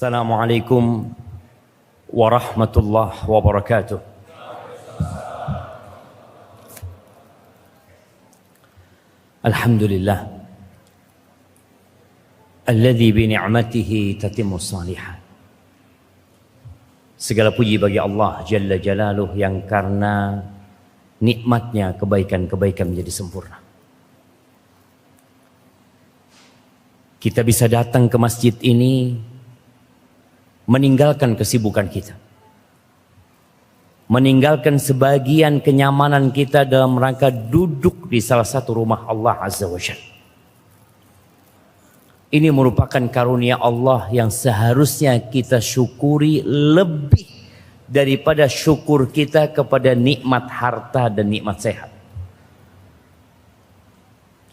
Assalamualaikum warahmatullahi wabarakatuh. Alhamdulillah alladzi bi ni'matihi tatimmus shalihat. Segala puji bagi Allah Jalla Jalaluh yang karena nikmatnya kebaikan-kebaikan menjadi sempurna. Kita bisa datang ke masjid ini meninggalkan kesibukan kita, meninggalkan sebagian kenyamanan kita dalam rangka duduk di salah satu rumah Allah Azza wa Jalla. Ini merupakan karunia Allah yang seharusnya kita syukuri lebih daripada syukur kita kepada nikmat harta dan nikmat sehat.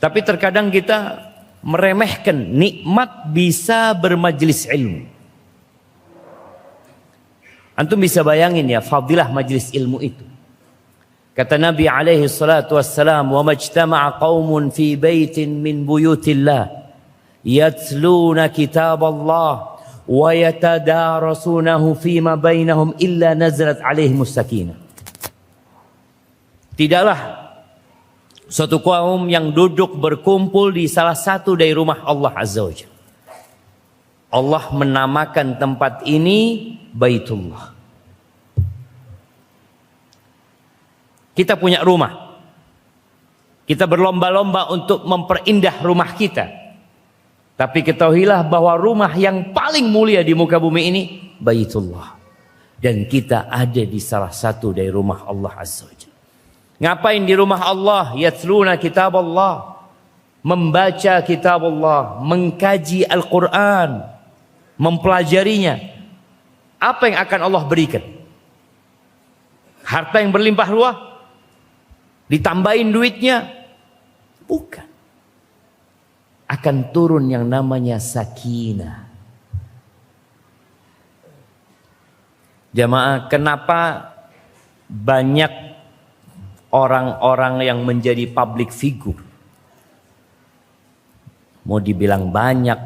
Tapi terkadang kita meremehkan nikmat bisa bermajlis ilmu. Antum bisa bayangin ya fadilah majlis ilmu itu. Kata Nabi alaihi salatu wassalam, "Wa majtama'a qaumun fi baitin min buyutillah yatluna kitab Allah wa yatadarasunahu fima bainahum illa nazalat alaihimus sakinah." Tidaklah suatu kaum yang duduk berkumpul di salah satu dari rumah Allah Azza wa Jalla. Allah menamakan tempat ini Baitullah. Kita punya rumah. Kita berlomba-lomba untuk memperindah rumah kita. Tapi ketahuilah bahwa rumah yang paling mulia di muka bumi ini Baitullah. Dan kita ada di salah satu dari rumah Allah Azza wa Jalla. Ngapain di rumah Allah? Yatluna kitab Allah. Membaca kitab Allah, mengkaji Al-Quran, mempelajarinya. Apa yang akan Allah berikan? Harta yang berlimpah ruah? Ditambahin duitnya? Bukan. Akan turun yang namanya sakinah. Jamaah, kenapa banyak orang-orang yang menjadi public figure? Mau dibilang banyak,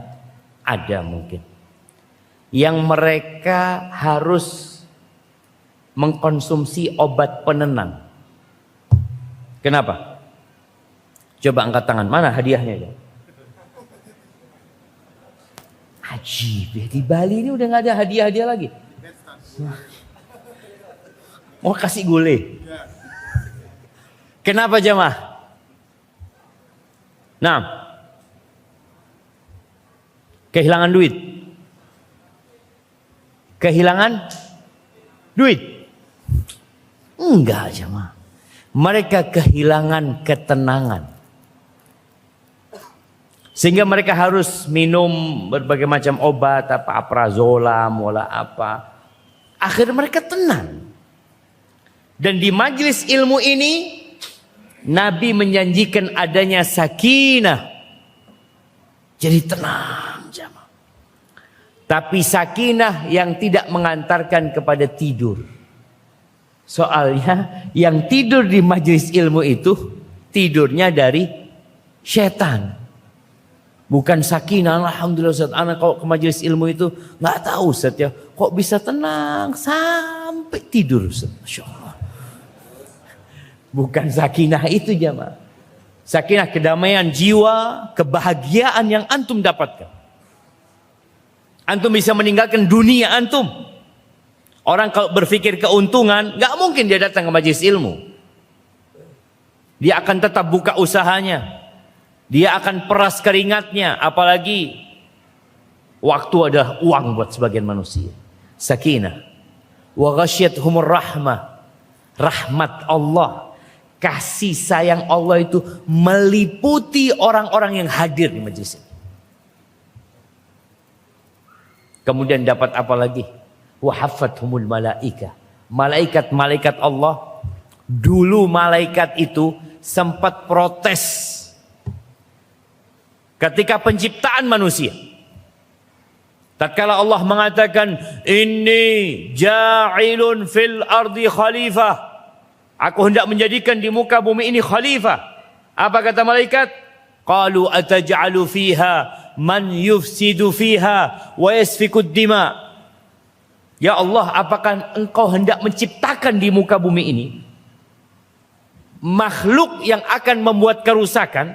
ada mungkin. Yang mereka harus mengkonsumsi obat penenang. Kenapa? Coba angkat tangan. Mana hadiahnya ya? Ajib ya, di Bali ini udah gak ada hadiah-hadiah lagi. Mau kasih gule. Kenapa jamaah? Nah, kehilangan duit. Kehilangan duit? Enggak jemaah. Mereka kehilangan ketenangan. Sehingga mereka harus minum berbagai macam obat, apa aprazolam, wala apa. Akhirnya mereka tenang. Dan di majlis ilmu ini Nabi menjanjikan adanya sakinah. Jadi tenang. Tapi sakinah yang tidak mengantarkan kepada tidur. Soalnya yang tidur di majelis ilmu itu tidurnya dari setan. Bukan sakinah. Alhamdulillah Ustaz, anak kalau ke majelis ilmu itu nggak tahu Ustaz ya, kok bisa tenang sampai tidur Ustaz. Masya Allah. Bukan sakinah itu jamaah. Sakinah kedamaian jiwa, kebahagiaan yang antum dapatkan. Antum bisa meninggalkan dunia antum. Orang kalau berpikir keuntungan, gak mungkin dia datang ke majelis ilmu. Dia akan tetap buka usahanya. Dia akan peras keringatnya. Apalagi waktu adalah uang buat sebagian manusia. Sakinah. Wa ghasyiyatuhumur rahmah. Rahmat Allah, kasih sayang Allah itu meliputi orang-orang yang hadir di majelis ini. Kemudian dapat apa lagi? Wa haffathumul malaika. Malaikat-malaikat Allah. Dulu malaikat itu sempat protes ketika penciptaan manusia. Tatkala Allah mengatakan, "Inni ja'ilun fil ardi khalifah." Aku hendak menjadikan di muka bumi ini khalifah. Apa kata malaikat? Qalu ataj'alu fiha man yufsidu fiha wa yasfikud dima. Ya Allah, apakah Engkau hendak menciptakan di muka bumi ini makhluk yang akan membuat kerusakan,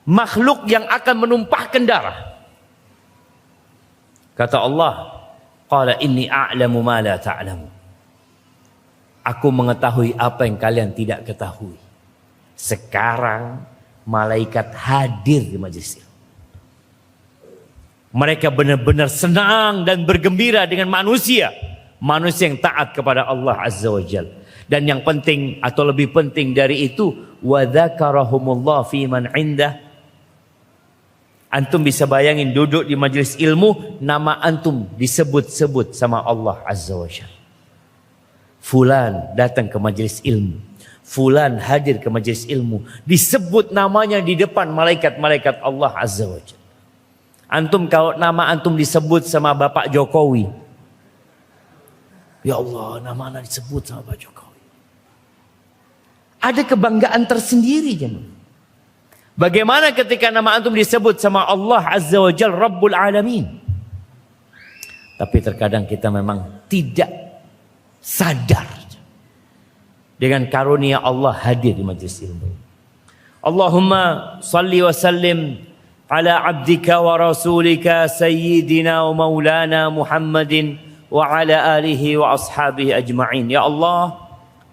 makhluk yang akan menumpahkan darah? Kata Allah, qala inni a'lamu ma la ta'lamu. Aku mengetahui apa yang kalian tidak ketahui. Sekarang malaikat hadir di majelis ilmu. Mereka benar-benar senang dan bergembira dengan manusia. Manusia yang taat kepada Allah Azza wa Jalla. Dan yang penting atau lebih penting dari itu, wa dzakarahumullah fi man indah. Antum bisa bayangin duduk di majelis ilmu, nama antum disebut-sebut sama Allah Azza wa Jalla. Fulan datang ke majelis ilmu, fulan hadir ke majelis ilmu, disebut namanya di depan malaikat-malaikat Allah Azza wa Jalla. Antum kalau nama antum disebut sama Bapak Jokowi, ya Allah, nama anak disebut sama Bapak Jokowi, ada kebanggaan tersendiri jemaah. Bagaimana ketika nama antum disebut sama Allah Azza wa Jalla Rabbul Alamin? Tapi terkadang kita memang tidak sadar dengan karunia Allah hadir di majelis ilmu. Allahumma salli wa sallim ala abdika wa rasulika sayyidina wa maulana Muhammadin wa ala alihi wa ashabihi ajma'in. Ya Allah,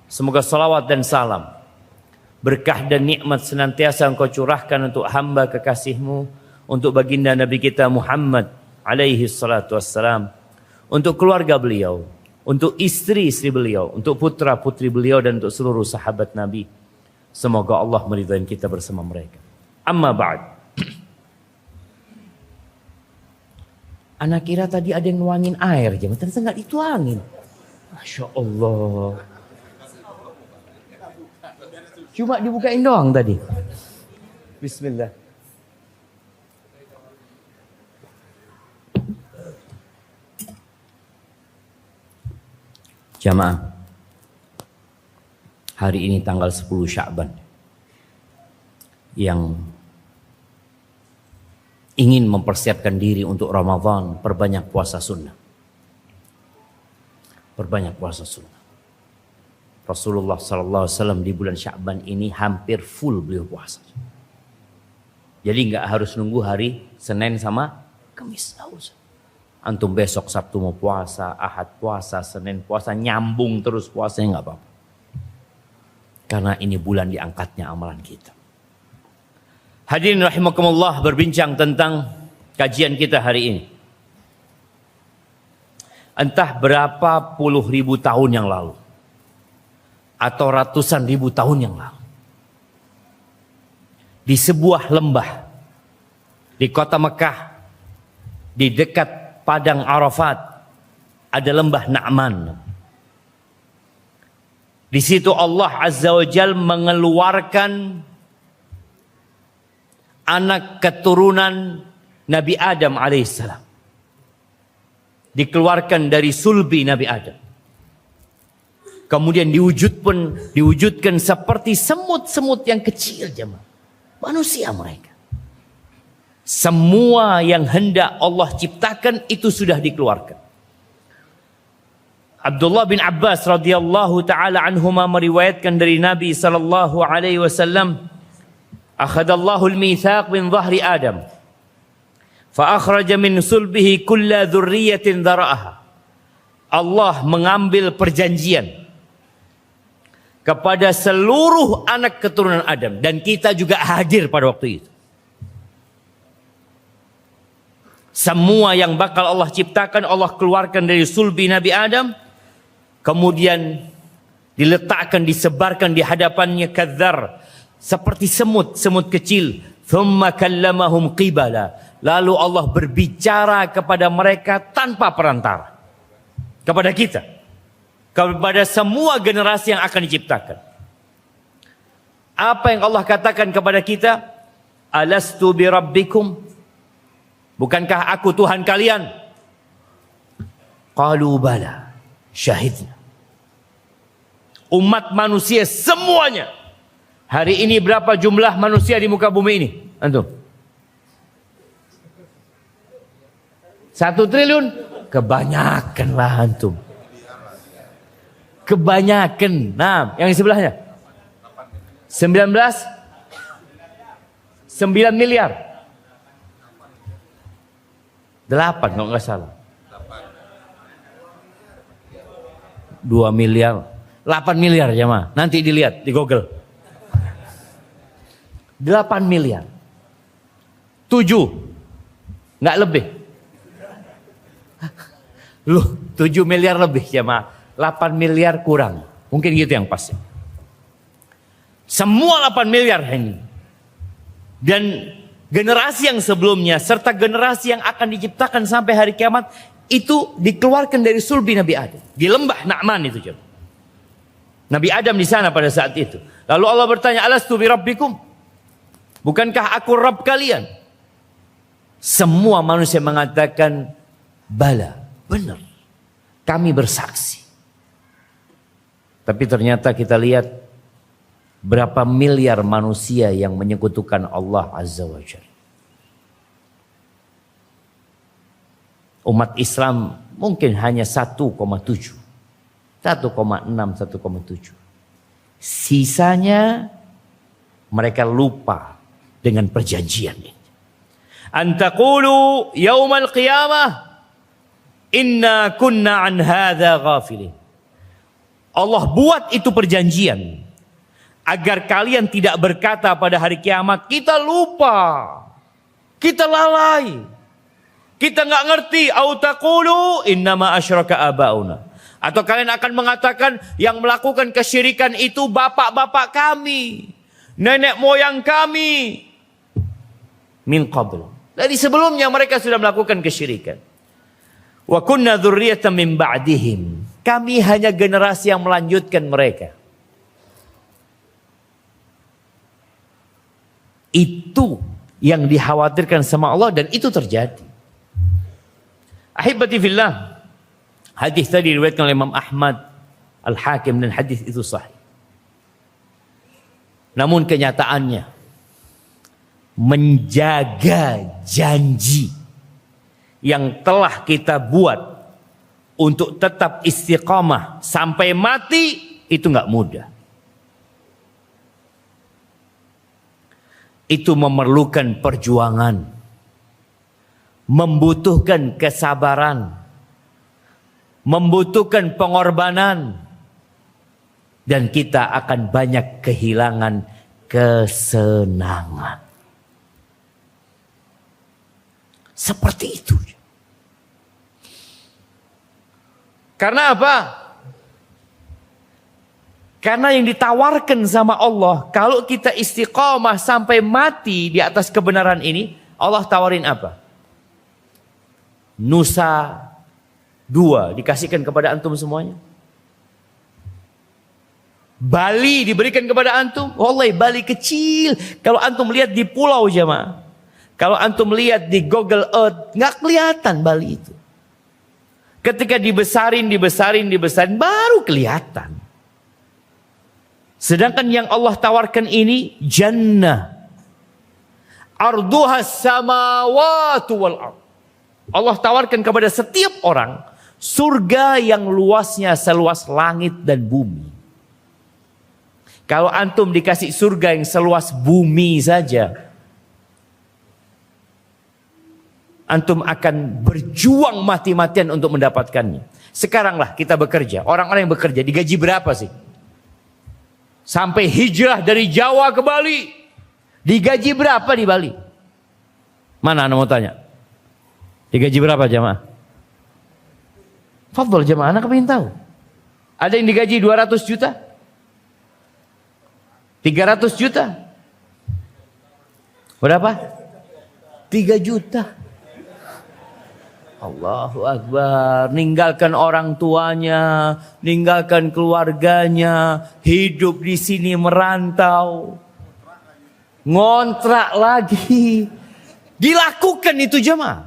semoga salawat dan salam, berkah dan nikmat senantiasa Engkau curahkan untuk hamba kekasih-Mu, untuk baginda Nabi kita Muhammad alaihi salatu wassalam, untuk keluarga beliau, untuk istri-istri beliau, untuk putra-putri beliau, dan untuk seluruh sahabat Nabi. Semoga Allah meridai kita bersama mereka. Amma ba'd. Anak kira tadi ada yang nuangin air, jangan ternyata enggak dituangin. Masya Allah. Cuma dibukain doang tadi. Bismillah. Jamaah, hari ini tanggal 10 Sya'ban, yang ingin mempersiapkan diri untuk Ramadan, perbanyak puasa sunnah. Perbanyak puasa sunnah. Rasulullah SAW di bulan Sya'ban ini hampir full beliau puasa. Jadi nggak harus nunggu hari Senin sama Kamis. Antum besok Sabtu mau puasa, Ahad puasa, Senin puasa, nyambung terus puasanya nggak apa-apa. Karena ini bulan diangkatnya amalan kita. Hadirin rahimakumullah, berbincang tentang kajian kita hari ini. Entah berapa puluh ribu tahun yang lalu, atau ratusan ribu tahun yang lalu, di sebuah lembah di kota Mekah, di dekat padang Arafat, ada lembah Na'man. Di situ Allah Azza wa Jalla mengeluarkan anak keturunan Nabi Adam alaihissalam. Dikeluarkan dari sulbi Nabi Adam. Kemudian diwujudkan seperti semut-semut yang kecil jemaah. Manusia mereka. Semua yang hendak Allah ciptakan itu sudah dikeluarkan. Abdullah bin Abbas radhiyallahu taala anhuma meriwayatkan dari Nabi sallallahu alaihi wasallam, akhadallahu al-mitsaq min dhahri Adam fa akhraja min sulbihi kulla dzurriyyatin dzara'aha. Allah mengambil perjanjian kepada seluruh anak keturunan Adam, dan kita juga hadir pada waktu itu. Semua yang bakal Allah ciptakan, Allah keluarkan dari sulbi Nabi Adam, kemudian diletakkan, disebarkan di hadapannya kadzar, seperti semut kecil. Thumma kallamahum qibala. Lalu Allah berbicara kepada mereka tanpa perantara. Kepada kita. Kepada semua generasi yang akan diciptakan. Apa yang Allah katakan kepada kita? Alastu bi rabbikum? Bukankah aku Tuhan kalian? Qalu bala, syahidna. Umat manusia semuanya. Hari ini berapa jumlah manusia di muka bumi ini? Antum? 1 triliun, kebanyakan lah antum. Kebanyakan. Nah, yang di sebelahnya 9 miliar. 8 kalau nggak salah. 2 miliar. 8 miliar jemaah. Nanti dilihat di Google. 8 miliar. 7. Nggak lebih. Loh, 7 miliar lebih jemaah. 8 miliar kurang. Mungkin gitu yang pas. Semua 8 miliar ini. Dan generasi yang sebelumnya serta generasi yang akan diciptakan sampai hari kiamat itu dikeluarkan dari sulbi Nabi Adam di lembah Na'man itu jemaah. Nabi Adam di sana pada saat itu. Lalu Allah bertanya, "Alastu bi rabbikum?" Bukankah aku Rabb kalian? Semua manusia mengatakan, "Bala, benar. Kami bersaksi." Tapi ternyata kita lihat berapa miliar manusia yang menyekutukan Allah Azza wa Jalla. Umat Islam mungkin hanya 1,7. 1,6, 1,7. Sisanya mereka lupa dengan perjanjian ini. Antaqulu yaumal qiyamah inna kunna an hadza ghafilin. Allah buat itu perjanjian agar kalian tidak berkata pada hari kiamat, kita lupa, kita lalai, kita nggak ngerti. Au taqulu innama asyraka abauna. Atau kalian akan mengatakan yang melakukan kesyirikan itu bapak-bapak kami, nenek moyang kami. Min qabl. Dari sebelumnya mereka sudah melakukan kesyirikan. Wa kunna dzurriyyatan min ba'dihim. Kami hanya generasi yang melanjutkan mereka. Itu yang dikhawatirkan sama Allah dan itu terjadi. Ahibati fillah. Hadis tadi diriwayatkan oleh Imam Ahmad, Al-Hakim, dan hadis itu sahih. Namun kenyataannya menjaga janji yang telah kita buat untuk tetap istiqamah sampai mati itu nggak mudah. Itu memerlukan perjuangan, membutuhkan kesabaran, membutuhkan pengorbanan, dan kita akan banyak kehilangan kesenangan. Seperti itu. Karena apa? Karena yang ditawarkan sama Allah, kalau kita istiqamah sampai mati di atas kebenaran ini, Allah tawarin apa? Nusa 2 dikasihkan kepada antum semuanya. Bali diberikan kepada antum. Wallahi Bali kecil. Kalau antum lihat di pulau jemaah, kalau antum lihat di Google Earth, nggak kelihatan Bali itu. Ketika dibesarin baru kelihatan. Sedangkan yang Allah tawarkan ini jannah. Arduhas samawatu wal ard. Allah tawarkan kepada setiap orang surga yang luasnya seluas langit dan bumi. Kalau antum dikasih surga yang seluas bumi saja, antum akan berjuang mati-matian untuk mendapatkannya. Sekaranglah kita bekerja. Orang-orang yang bekerja digaji berapa sih? Sampai hijrah dari Jawa ke Bali, digaji berapa di Bali? Mana anda mau tanya? Digaji berapa jamaah? Fadhol jamaah, anak pengen tahu. Ada yang digaji 200 juta? 300 juta? Berapa? 3 juta. Allahu Akbar. Ninggalkan orang tuanya, ninggalkan keluarganya, hidup di sini merantau, ngontrak lagi. Dilakukan itu jemaah.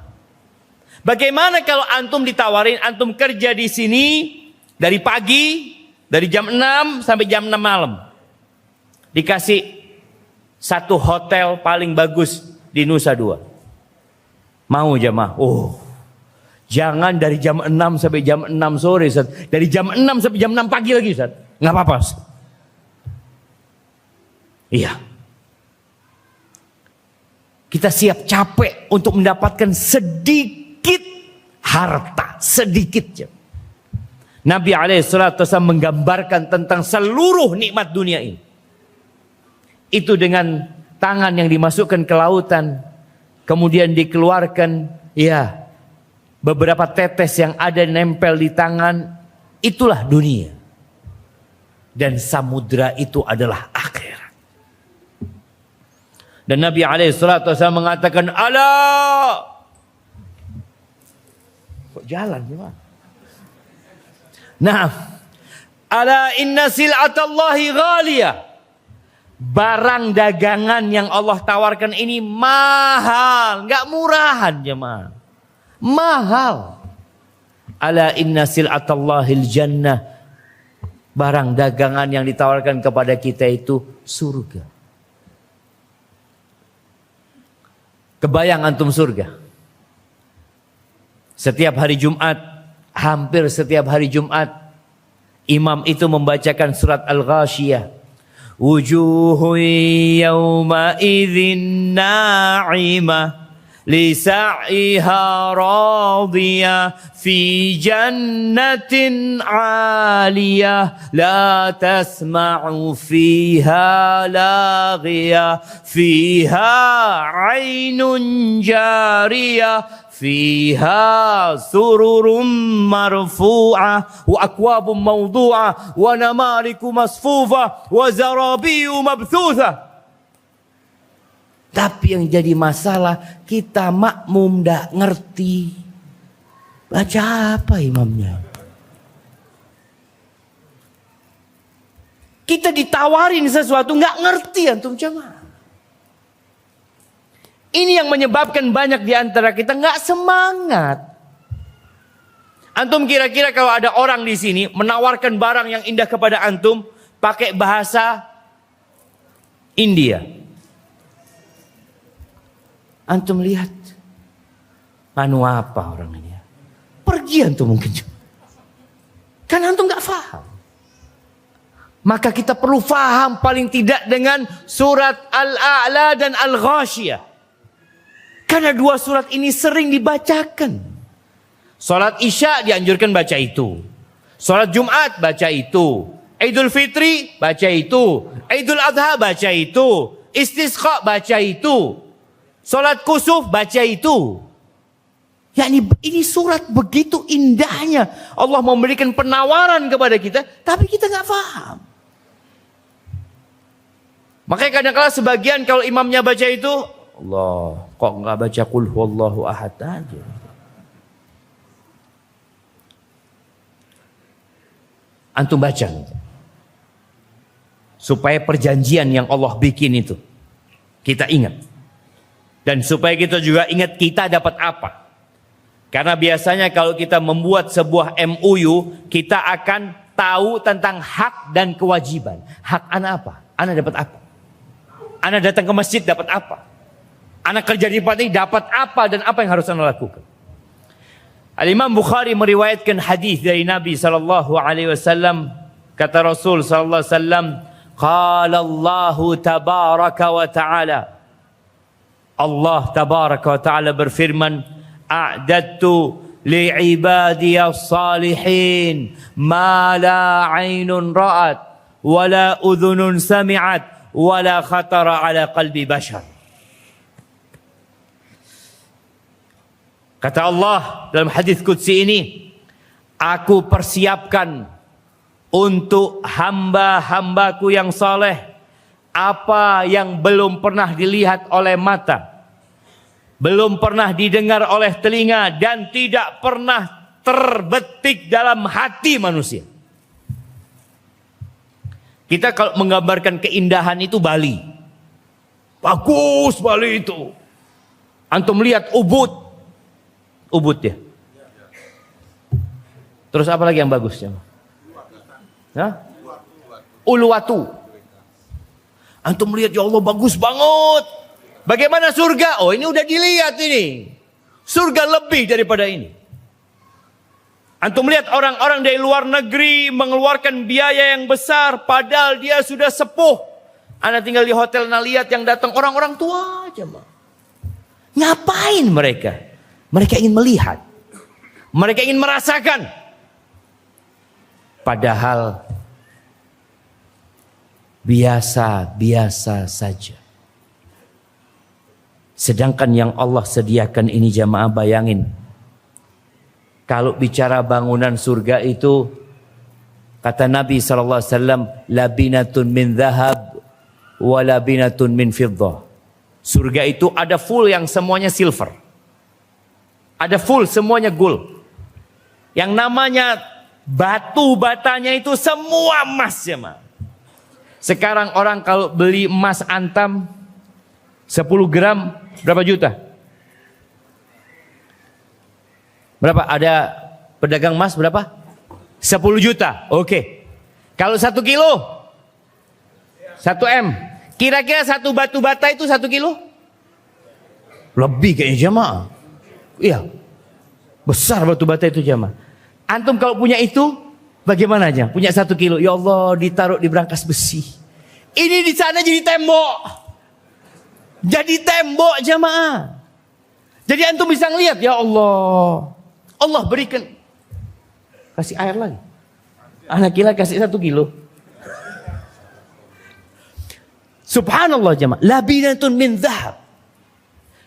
Bagaimana kalau antum ditawarin, antum kerja di sini dari pagi, dari jam 6 sampai jam 6 malam. Dikasih satu hotel paling bagus di Nusa Dua. Mau jemaah? Oh, Jangan dari jam 6 sampai jam 6 sore, Ustaz. Dari jam 6 sampai jam 6 pagi lagi, Ustaz. Nggak apa-apa, Ustaz. Iya. Kita siap capek untuk mendapatkan sedikit harta, sedikit. Nabi SAW menggambarkan tentang seluruh nikmat dunia ini. Itu dengan tangan yang dimasukkan ke lautan, kemudian dikeluarkan, ya, beberapa tetes yang ada nempel di tangan, itulah dunia. Dan samudra itu adalah akhirat. Dan Nabi SAW mengatakan, "Ala!" Kok jalan gimana? Nah, "Ala inna sil'atallahi ghaliyah." Barang dagangan yang Allah tawarkan ini mahal, nggak murahan jemaah. Mahal. Ala inna sil'atallahil jannah. Barang dagangan yang ditawarkan kepada kita itu surga. Kebayang antum surga? Setiap hari Jumat, hampir setiap hari Jumat, imam itu membacakan surat Al-Ghasyiyah. Wujuhun yawma idzin na'imah لسعيها راضية في جنة عالية لا تسمع فيها لاغية فيها عين جارية فيها سرر مرفوعة وأكواب موضوعة ونمارق مصفوفة وزرابي مبثوثة. Tapi yang jadi masalah, kita makmum ndak ngerti. Baca apa imamnya? Kita ditawarin sesuatu nggak ngerti antum jemaah. Ini yang menyebabkan banyak di antara kita nggak semangat. Antum kira-kira kalau ada orang di sini menawarkan barang yang indah kepada antum pakai bahasa India. Antum lihat, anu apa orang ini? Pergi antum mungkin. Kan antum nggak paham. Maka kita perlu paham paling tidak dengan surat Al-A'la dan Al-Ghasyiyah. Karena dua surat ini sering dibacakan. Salat Isya dianjurkan baca itu. Salat Jumat baca itu. Idul Fitri baca itu. Idul Adha baca itu. Istisqa baca itu. Salat kusuf baca itu. Yani ini surat begitu indahnya. Allah memberikan penawaran kepada kita, tapi kita nggak paham. Makanya kadang-kadang sebagian kalau imamnya baca itu, Allah, kok nggak baca qul huwallahu ahad aja. Antum baca. Supaya perjanjian yang Allah bikin itu kita ingat. Dan supaya kita juga ingat kita dapat apa. Karena biasanya kalau kita membuat sebuah MOU, kita akan tahu tentang hak dan kewajiban. Hak anak apa? Anak dapat apa? Anak datang ke masjid dapat apa? Anak kerja di tempat ini dapat apa dan apa yang harus anak lakukan? Al-Imam Bukhari meriwayatkan hadis dari Nabi SAW. Kata Rasul SAW, Qala Allahu tabaraka wa ta'ala. Allah tabaraka wa ta'ala berfirman, A'dadtu li'ibadiyas salihin ma la aynun ra'at wa la udhunun sami'at wa la khatara ala qalbi bashar. Kata Allah dalam hadis qudsi ini, aku persiapkan untuk hamba-hambaku yang saleh apa yang belum pernah dilihat oleh mata, belum pernah didengar oleh telinga, dan tidak pernah terbetik dalam hati manusia. Kita kalau menggambarkan keindahan itu Bali. Bagus Bali itu. Antum lihat Ubud. Ubud ya. Terus apa lagi yang bagus ya? Uluwatu. Antum lihat ya Allah bagus banget. Bagaimana surga? Oh ini udah dilihat ini. Surga lebih daripada ini. Antum lihat orang-orang dari luar negeri mengeluarkan biaya yang besar padahal dia sudah sepuh. Anda tinggal di hotel, lihat yang datang orang-orang tua aja, Mak. Ngapain mereka? Mereka ingin melihat. Mereka ingin merasakan. Padahal biasa-biasa saja. Sedangkan yang Allah sediakan ini jamaah, bayangin. Kalau bicara bangunan surga itu, kata Nabi SAW, labinatun min dhahab wa labinatun min fiddah. Surga itu ada full yang semuanya silver. Ada full semuanya gold. Yang namanya batu batanya itu semua emas jemaah. Sekarang orang kalau beli emas antam 10 gram berapa juta? Berapa? Ada pedagang emas berapa? 10 juta. Oke. Kalau 1 kilo 1 M. Kira-kira satu batu bata itu 1 kilo? Lebih kayaknya jemaah. Iya. Besar batu bata itu jemaah. Antum kalau punya itu bagaimana aja? Punya 1 kilo. Ya Allah, ditaruh di berangkas besi. Ini di sana jadi tembok. Jadi tembok jemaah. Jadi antum bisa ngelihat, ya Allah. Allah berikan. Kasih air lagi. Anak gila kasih 1 kilo. Subhanallah jemaah. Labinatun min dhahab.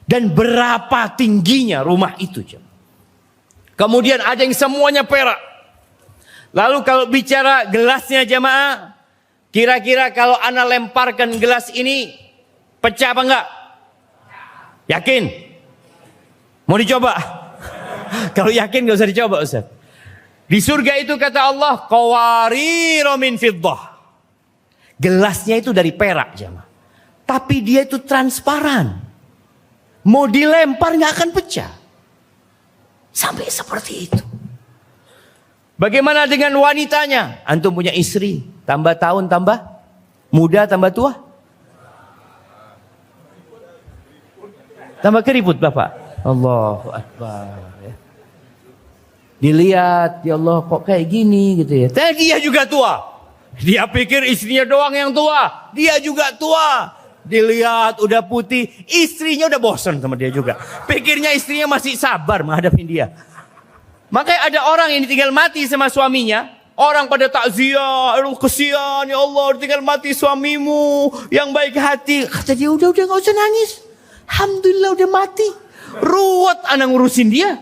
Dan berapa tingginya rumah itu jemaah. Kemudian ada yang semuanya perak. Lalu kalau bicara gelasnya jemaah, kira-kira kalau ana lemparkan gelas ini, pecah apa enggak? Yakin? Mau dicoba? Kalau yakin gak usah dicoba Ustaz. Di surga itu kata Allah, qawarira min fiddah. Gelasnya itu dari perak jemaah. Tapi dia itu transparan. Mau dilempar gak akan pecah. Sampai seperti itu. Bagaimana dengan wanitanya? Antum punya istri, tambah tahun tambah muda, tambah tua? Tambah keriput Bapak. Allahu Akbar. Ya. Dilihat, ya Allah kok kayak gini gitu ya. Tapi dia juga tua. Dia pikir istrinya doang yang tua. Dia juga tua. Dilihat udah putih, istrinya udah bosan sama dia juga. Pikirnya istrinya masih sabar menghadapi dia. Makanya ada orang yang tinggal mati sama suaminya. Orang pada takziah, aduh kesian ya Allah, tinggal mati suamimu yang baik hati. Kata dia, udah gak usah nangis. Alhamdulillah udah mati. Ruwet anak ngurusin dia.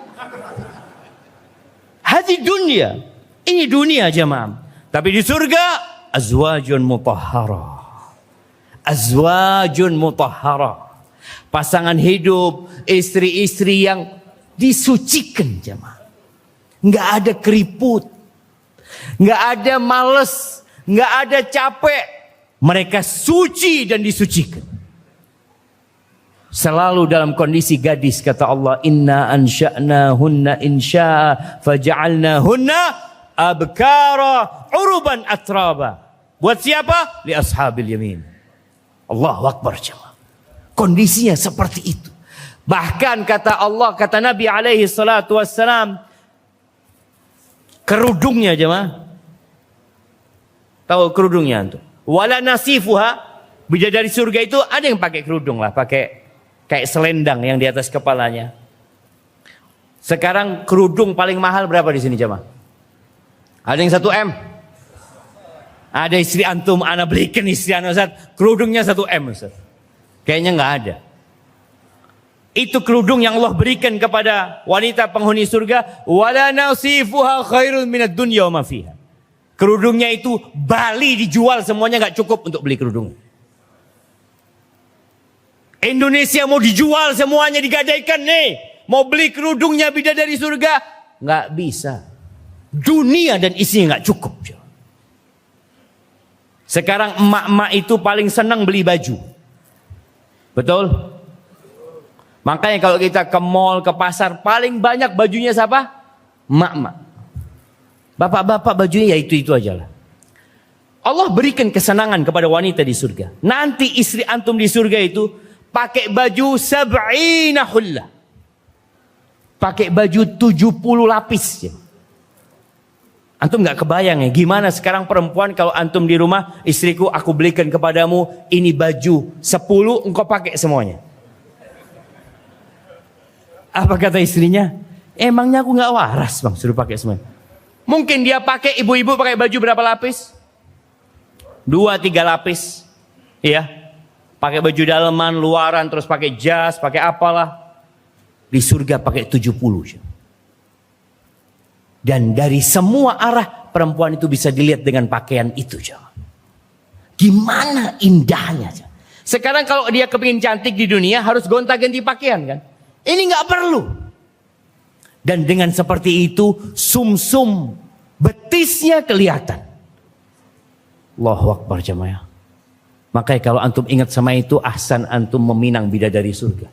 Hati dunia. Ini dunia jemaah. Tapi di surga, azwajun mutahharah. Azwajun mutahharah. Pasangan hidup, istri-istri yang disucikan jemaah. Nggak ada keriput, nggak ada males, nggak ada capek. Mereka suci dan disucikan. Selalu dalam kondisi gadis kata Allah, inna ansha'nahunna insya'a faja'alnahunna abkara uruban atraba. Buat siapa? Li ashabil yamin. Allahu Akbar jemaah. Kondisinya seperti itu. Bahkan kata Allah, kata Nabi alaihi salatu wassalam, kerudungnya jemaah. Tahu kerudungnya antum? Wala nasifuha, bidadari surga itu ada yang pakai kerudung lah, pakai kayak selendang yang di atas kepalanya. Sekarang kerudung paling mahal berapa di sini jemaah? Ada yang 1 M. Ada istri antum, ana belikan istri ana Ustaz, kerudungnya 1 M Ustaz. Kayaknya enggak ada. Itu kerudung yang Allah berikan kepada wanita penghuni surga. Wala nasifuha khairun minad dunya wa ma fiha. Kerudungnya itu Bali dijual semuanya enggak cukup untuk beli kerudung. Indonesia mau dijual semuanya digadaikan nih. Mau beli kerudungnya bidadari surga enggak bisa. Dunia dan isinya enggak cukup. Sekarang emak-emak itu paling senang beli baju. Betul? Makanya kalau kita ke mall, ke pasar, paling banyak bajunya siapa? Emak-emak. Bapak-bapak bajunya ya itu aja lah. Allah berikan kesenangan kepada wanita di surga. Nanti istri antum di surga itu pakai baju 70 hullah. Pakai baju 70 lapis. Antum nggak kebayang ya gimana sekarang perempuan kalau antum di rumah, istriku aku belikan kepadamu ini baju 10 engkau pakai semuanya. Apa kata istrinya? Emangnya aku nggak waras bang suruh pakai semuanya. Mungkin dia pakai, ibu-ibu pakai baju berapa lapis? 2-3 lapis. Iya. Pakai baju daleman, luaran, terus pakai jas, pakai apalah. Di surga pakai 70. Dan dari semua arah perempuan itu bisa dilihat dengan pakaian itu. Gimana indahnya. Sekarang kalau dia kepingin cantik di dunia harus gonta-ganti pakaian kan. Ini nggak perlu. Dan dengan seperti itu sumsum betisnya kelihatan. Allahu Akbar jemaah. Makanya kalau antum ingat sama itu, ahsan antum meminang bidadari surga.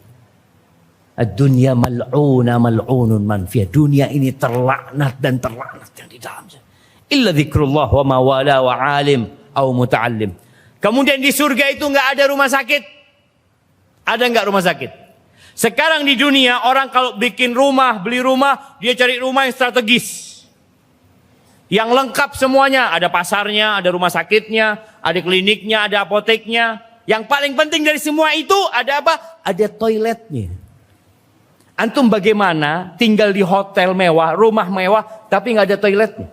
Ad-dunya mal'una mal'unun man fiha. Dunia ini terlaknat dan terlaknat yang di dalamnya. Illa dzikrullah wa mawala wa alim au muta'allim. Kemudian di surga itu enggak ada rumah sakit. Ada enggak rumah sakit? Sekarang di dunia orang kalau bikin rumah, beli rumah, dia cari rumah yang strategis. Yang lengkap semuanya, ada pasarnya, ada rumah sakitnya, ada kliniknya, ada apoteknya. Yang paling penting dari semua itu ada apa? Ada toiletnya. Antum bagaimana tinggal di hotel mewah, rumah mewah, tapi nggak ada toiletnya?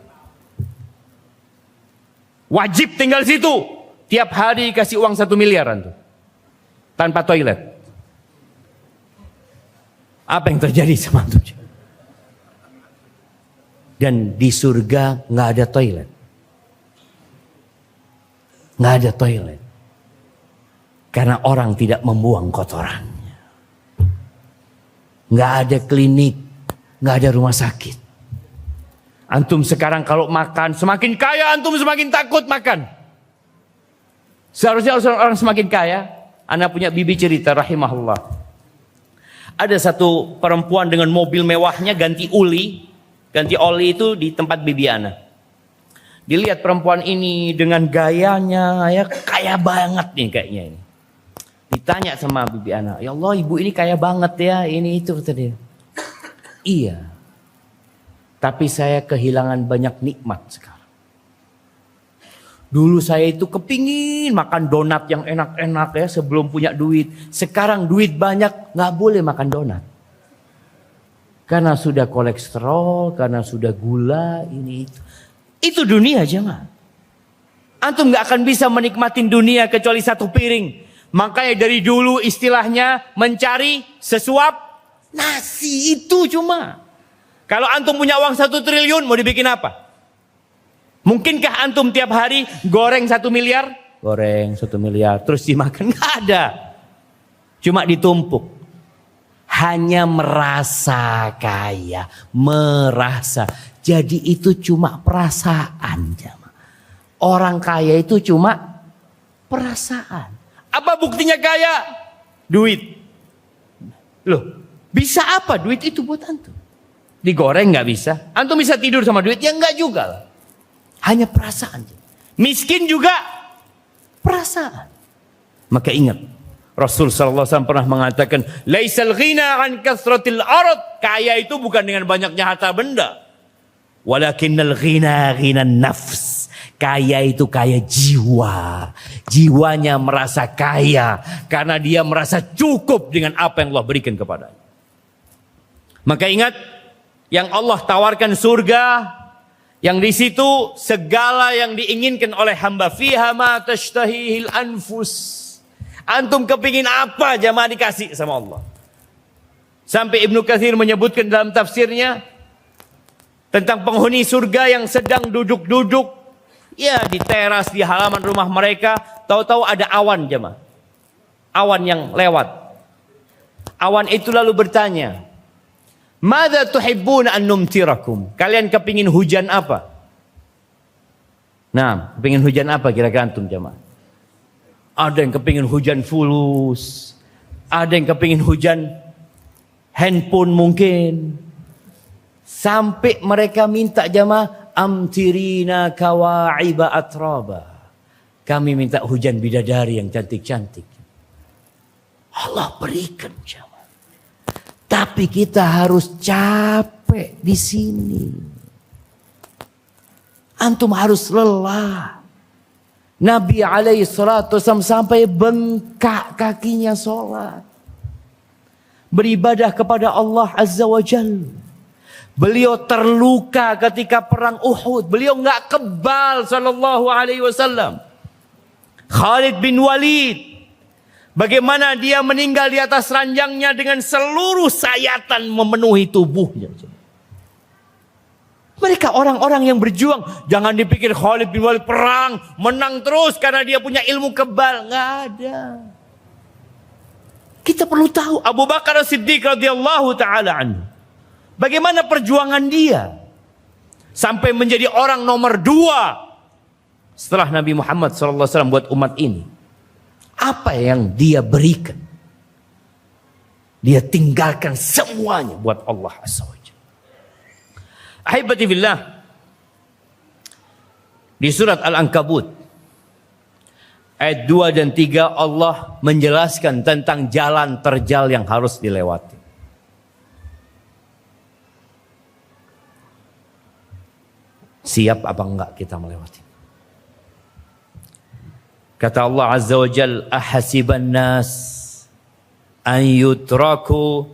Wajib tinggal situ. Tiap hari kasih uang 1 miliar antum. Tanpa toilet. Apa yang terjadi sama antum? Dan di surga nggak ada toilet. Nggak ada toilet. Karena orang tidak membuang kotoran. Nggak ada klinik, nggak ada rumah sakit. Antum sekarang kalau makan, semakin kaya antum semakin takut makan. Seharusnya orang semakin kaya. Anak punya bibi cerita rahimahullah. Ada satu perempuan dengan mobil mewahnya ganti oli itu di tempat bibi Ana. Dilihat perempuan ini dengan gayanya, ya kaya banget nih kayaknya ini. Ditanya sama bibi Ana, ya Allah ibu ini kaya banget ya, ini itu kata dia. Iya, tapi saya kehilangan banyak nikmat sekarang. Dulu saya itu kepingin makan donat yang enak-enak ya sebelum punya duit. Sekarang duit banyak, nggak boleh makan donat. Karena sudah kolesterol, karena sudah gula, ini itu. Itu dunia jemaah. Antum nggak akan bisa menikmatin dunia kecuali satu piring. Makanya dari dulu istilahnya mencari sesuap nasi itu cuma. Kalau antum punya uang 1 triliun mau dibikin apa? Mungkinkah antum tiap hari goreng 1 miliar? Goreng 1 miliar terus dimakan? Nggak ada. Cuma ditumpuk. Hanya merasa kaya. Merasa. Jadi itu cuma perasaan. Orang kaya itu cuma perasaan. Apa buktinya kaya? Duit. Loh, bisa apa duit itu buat antum? Digoreng nggak bisa. Antum bisa tidur sama duit? Ya nggak juga lah. Hanya perasaan. Miskin juga perasaan. Maka ingat, Rasul SAW pernah mengatakan, laisal ghina an kasratil arad. Kaya itu bukan dengan banyaknya harta benda. Walakinnal ghina ghinan nafs. Kaya itu kaya jiwa. Jiwanya merasa kaya. Karena dia merasa cukup dengan apa yang Allah berikan kepadanya. Maka ingat. Yang Allah tawarkan surga. Yang di situ segala yang diinginkan oleh hamba. Fiha ma tashtahihil anfus. Antum kepingin apa jamaah dikasih sama Allah. Sampai Ibnu Katsir menyebutkan dalam tafsirnya. Tentang penghuni surga yang sedang duduk-duduk. Ya di teras, di halaman rumah mereka. Tahu-tahu ada awan jemaah. Awan yang lewat. Awan itu lalu bertanya. Madza tuhibbuna an numtirakum? Kalian kepingin hujan apa? Nah, kepingin hujan apa kira-kira antum jemaah? Ada yang kepingin hujan fulus. Ada yang kepingin hujan handphone mungkin. Sampai mereka minta jemaah. Amtirina kawa'iba atraba. Kami minta hujan bidadari yang cantik-cantik. Allah berikan jemaah. Tapi kita harus capek di sini. Antum harus lelah. Nabi alaihi salatu wasallam sampai bengkak kakinya sholat. Beribadah kepada Allah Azza wa Jalla. Beliau terluka ketika perang Uhud. Beliau enggak kebal sallallahu alaihi wasallam. Khalid bin Walid, bagaimana dia meninggal di atas ranjangnya dengan seluruh sayatan memenuhi tubuhnya. Mereka orang-orang yang berjuang. Jangan dipikir Khalid bin Walid perang, menang terus karena dia punya ilmu kebal. Nggak ada. Kita perlu tahu Abu Bakar As-Siddiq radhiyallahu taala anhu. Bagaimana perjuangan dia sampai menjadi orang nomor 2 setelah Nabi Muhammad SAW buat umat ini. Apa yang dia berikan? Dia tinggalkan semuanya buat Allah Azza wa Jalla. Ahibati billah, di surat Al-Ankabut ayat 2 dan 3 Allah menjelaskan tentang jalan terjal yang harus dilewati. Siap apa enggak kita melewati? Kata Allah Azza wa Jalla, ahasiban nas an yutraku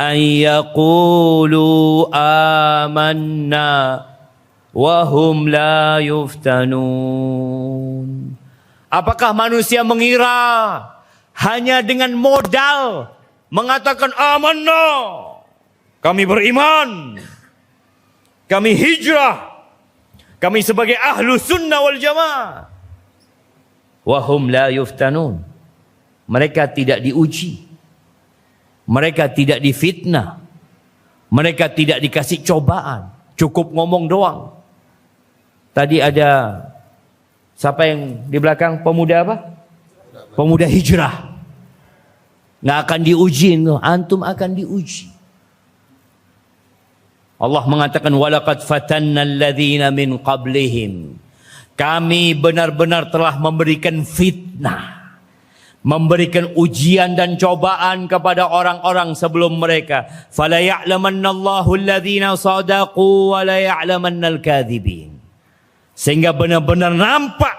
an yaqulu amanna wa hum la yuftanun. Apakah manusia mengira hanya dengan modal mengatakan amanna, kami beriman, kami hijrah, kami sebagai ahlu sunnah wal jamaah, wa hum la yuftanun, mereka tidak diuji, mereka tidak difitnah, mereka tidak dikasih cobaan, cukup ngomong doang. Tadi ada siapa yang di belakang, pemuda apa? Pemuda hijrah. Nggak akan diuji, antum akan diuji. Allah mengatakan walaqad fatanna alladzina min qablihim. Kami benar-benar telah memberikan fitnah, memberikan ujian dan cobaan kepada orang-orang sebelum mereka. Fala ya'lamannallahu alladzina sadaqu wa la ya'lamannal kadzibin. Sehingga benar-benar nampak,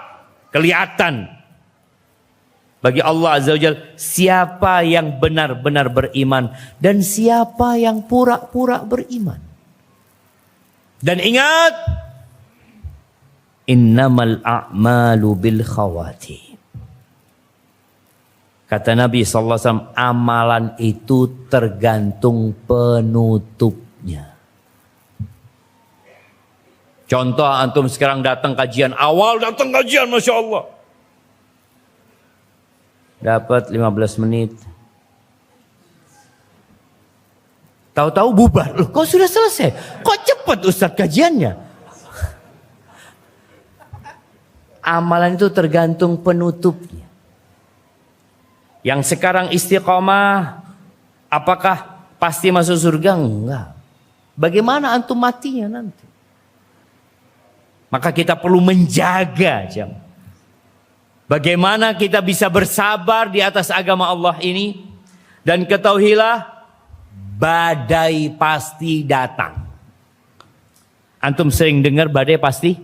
kelihatan bagi Allah Azza wa Jalla siapa yang benar-benar beriman dan siapa yang pura-pura beriman. Dan ingat, innamal a'malu bil khawatim. Kata Nabi SAW, amalan itu tergantung penutupnya. Contoh, antum sekarang datang kajian, awal datang kajian, Masya Allah. Dapat 15 menit. Tahu-tahu bubar. Loh, kok sudah selesai? Kok cepat Ustadz kajiannya? Amalan itu tergantung penutupnya. Yang sekarang istiqomah, apakah pasti masuk surga? Enggak. Bagaimana antum matinya nanti? Maka kita perlu menjaga jam. Bagaimana kita bisa bersabar di atas agama Allah ini. Dan ketahuilah, badai pasti datang. Antum sering dengar badai pasti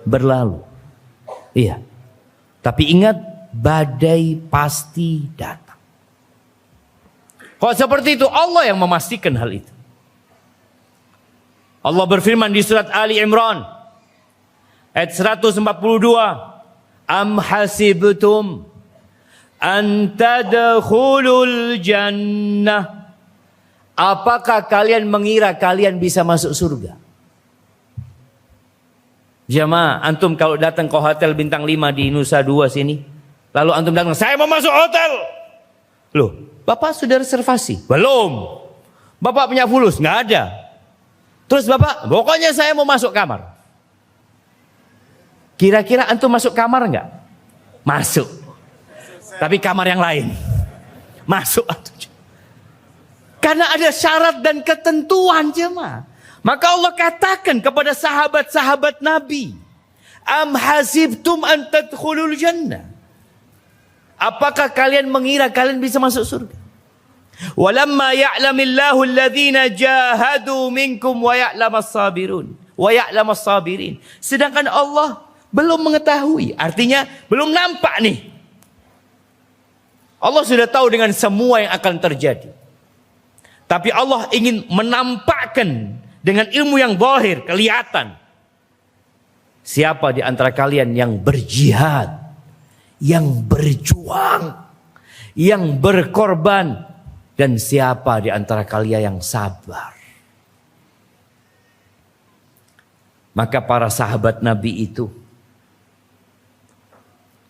berlalu. Iya. Tapi ingat, badai pasti datang. Kalau seperti itu, Allah yang memastikan hal itu. Allah berfirman di surat Ali Imran ayat 142, am hasibtum an tadkhulul jannah. Apakah kalian mengira kalian bisa masuk surga? Jamaah, antum kalau datang ke hotel bintang 5 di Nusa Dua sini, lalu antum datang, saya mau masuk hotel. Loh, Bapak sudah reservasi? Belum. Bapak punya fulus? Nggak ada. Terus Bapak, pokoknya saya mau masuk kamar. Kira-kira antum masuk kamar nggak? Masuk. Tapi kamar yang lain. Masuk antum. Karena ada syarat dan ketentuan jemaah. Maka Allah katakan kepada sahabat-sahabat Nabi, am hasibtum an tadkhulul jannah. Apakah kalian mengira kalian bisa masuk surga? Walamma ya'lamillahu alladhina jahadu minkum wa ya'lamas sabirun. wa ya'lamus sabirin. Sedangkan Allah belum mengetahui, artinya belum nampak nih. Allah sudah tahu dengan semua yang akan terjadi. Tapi Allah ingin menampakkan dengan ilmu yang zahir, kelihatan. Siapa di antara kalian yang berjihad, yang berjuang, yang berkorban, dan siapa di antara kalian yang sabar. Maka para sahabat Nabi itu,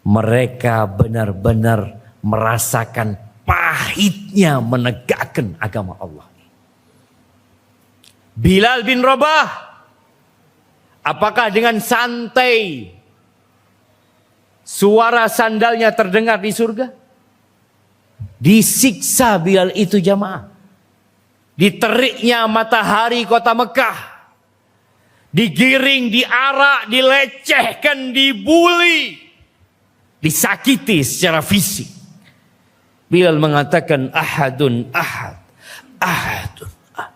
mereka benar-benar merasakan pahitnya menegakkan agama Allah. Bilal bin Rabah, apakah dengan santai suara sandalnya terdengar di surga? Disiksa Bilal itu jamaah. Diteriknya matahari kota Mekah. Digiring, diarak, dilecehkan, dibuli. Disakiti secara fisik. Bilal mengatakan ahadun ahad, ahadun ahad.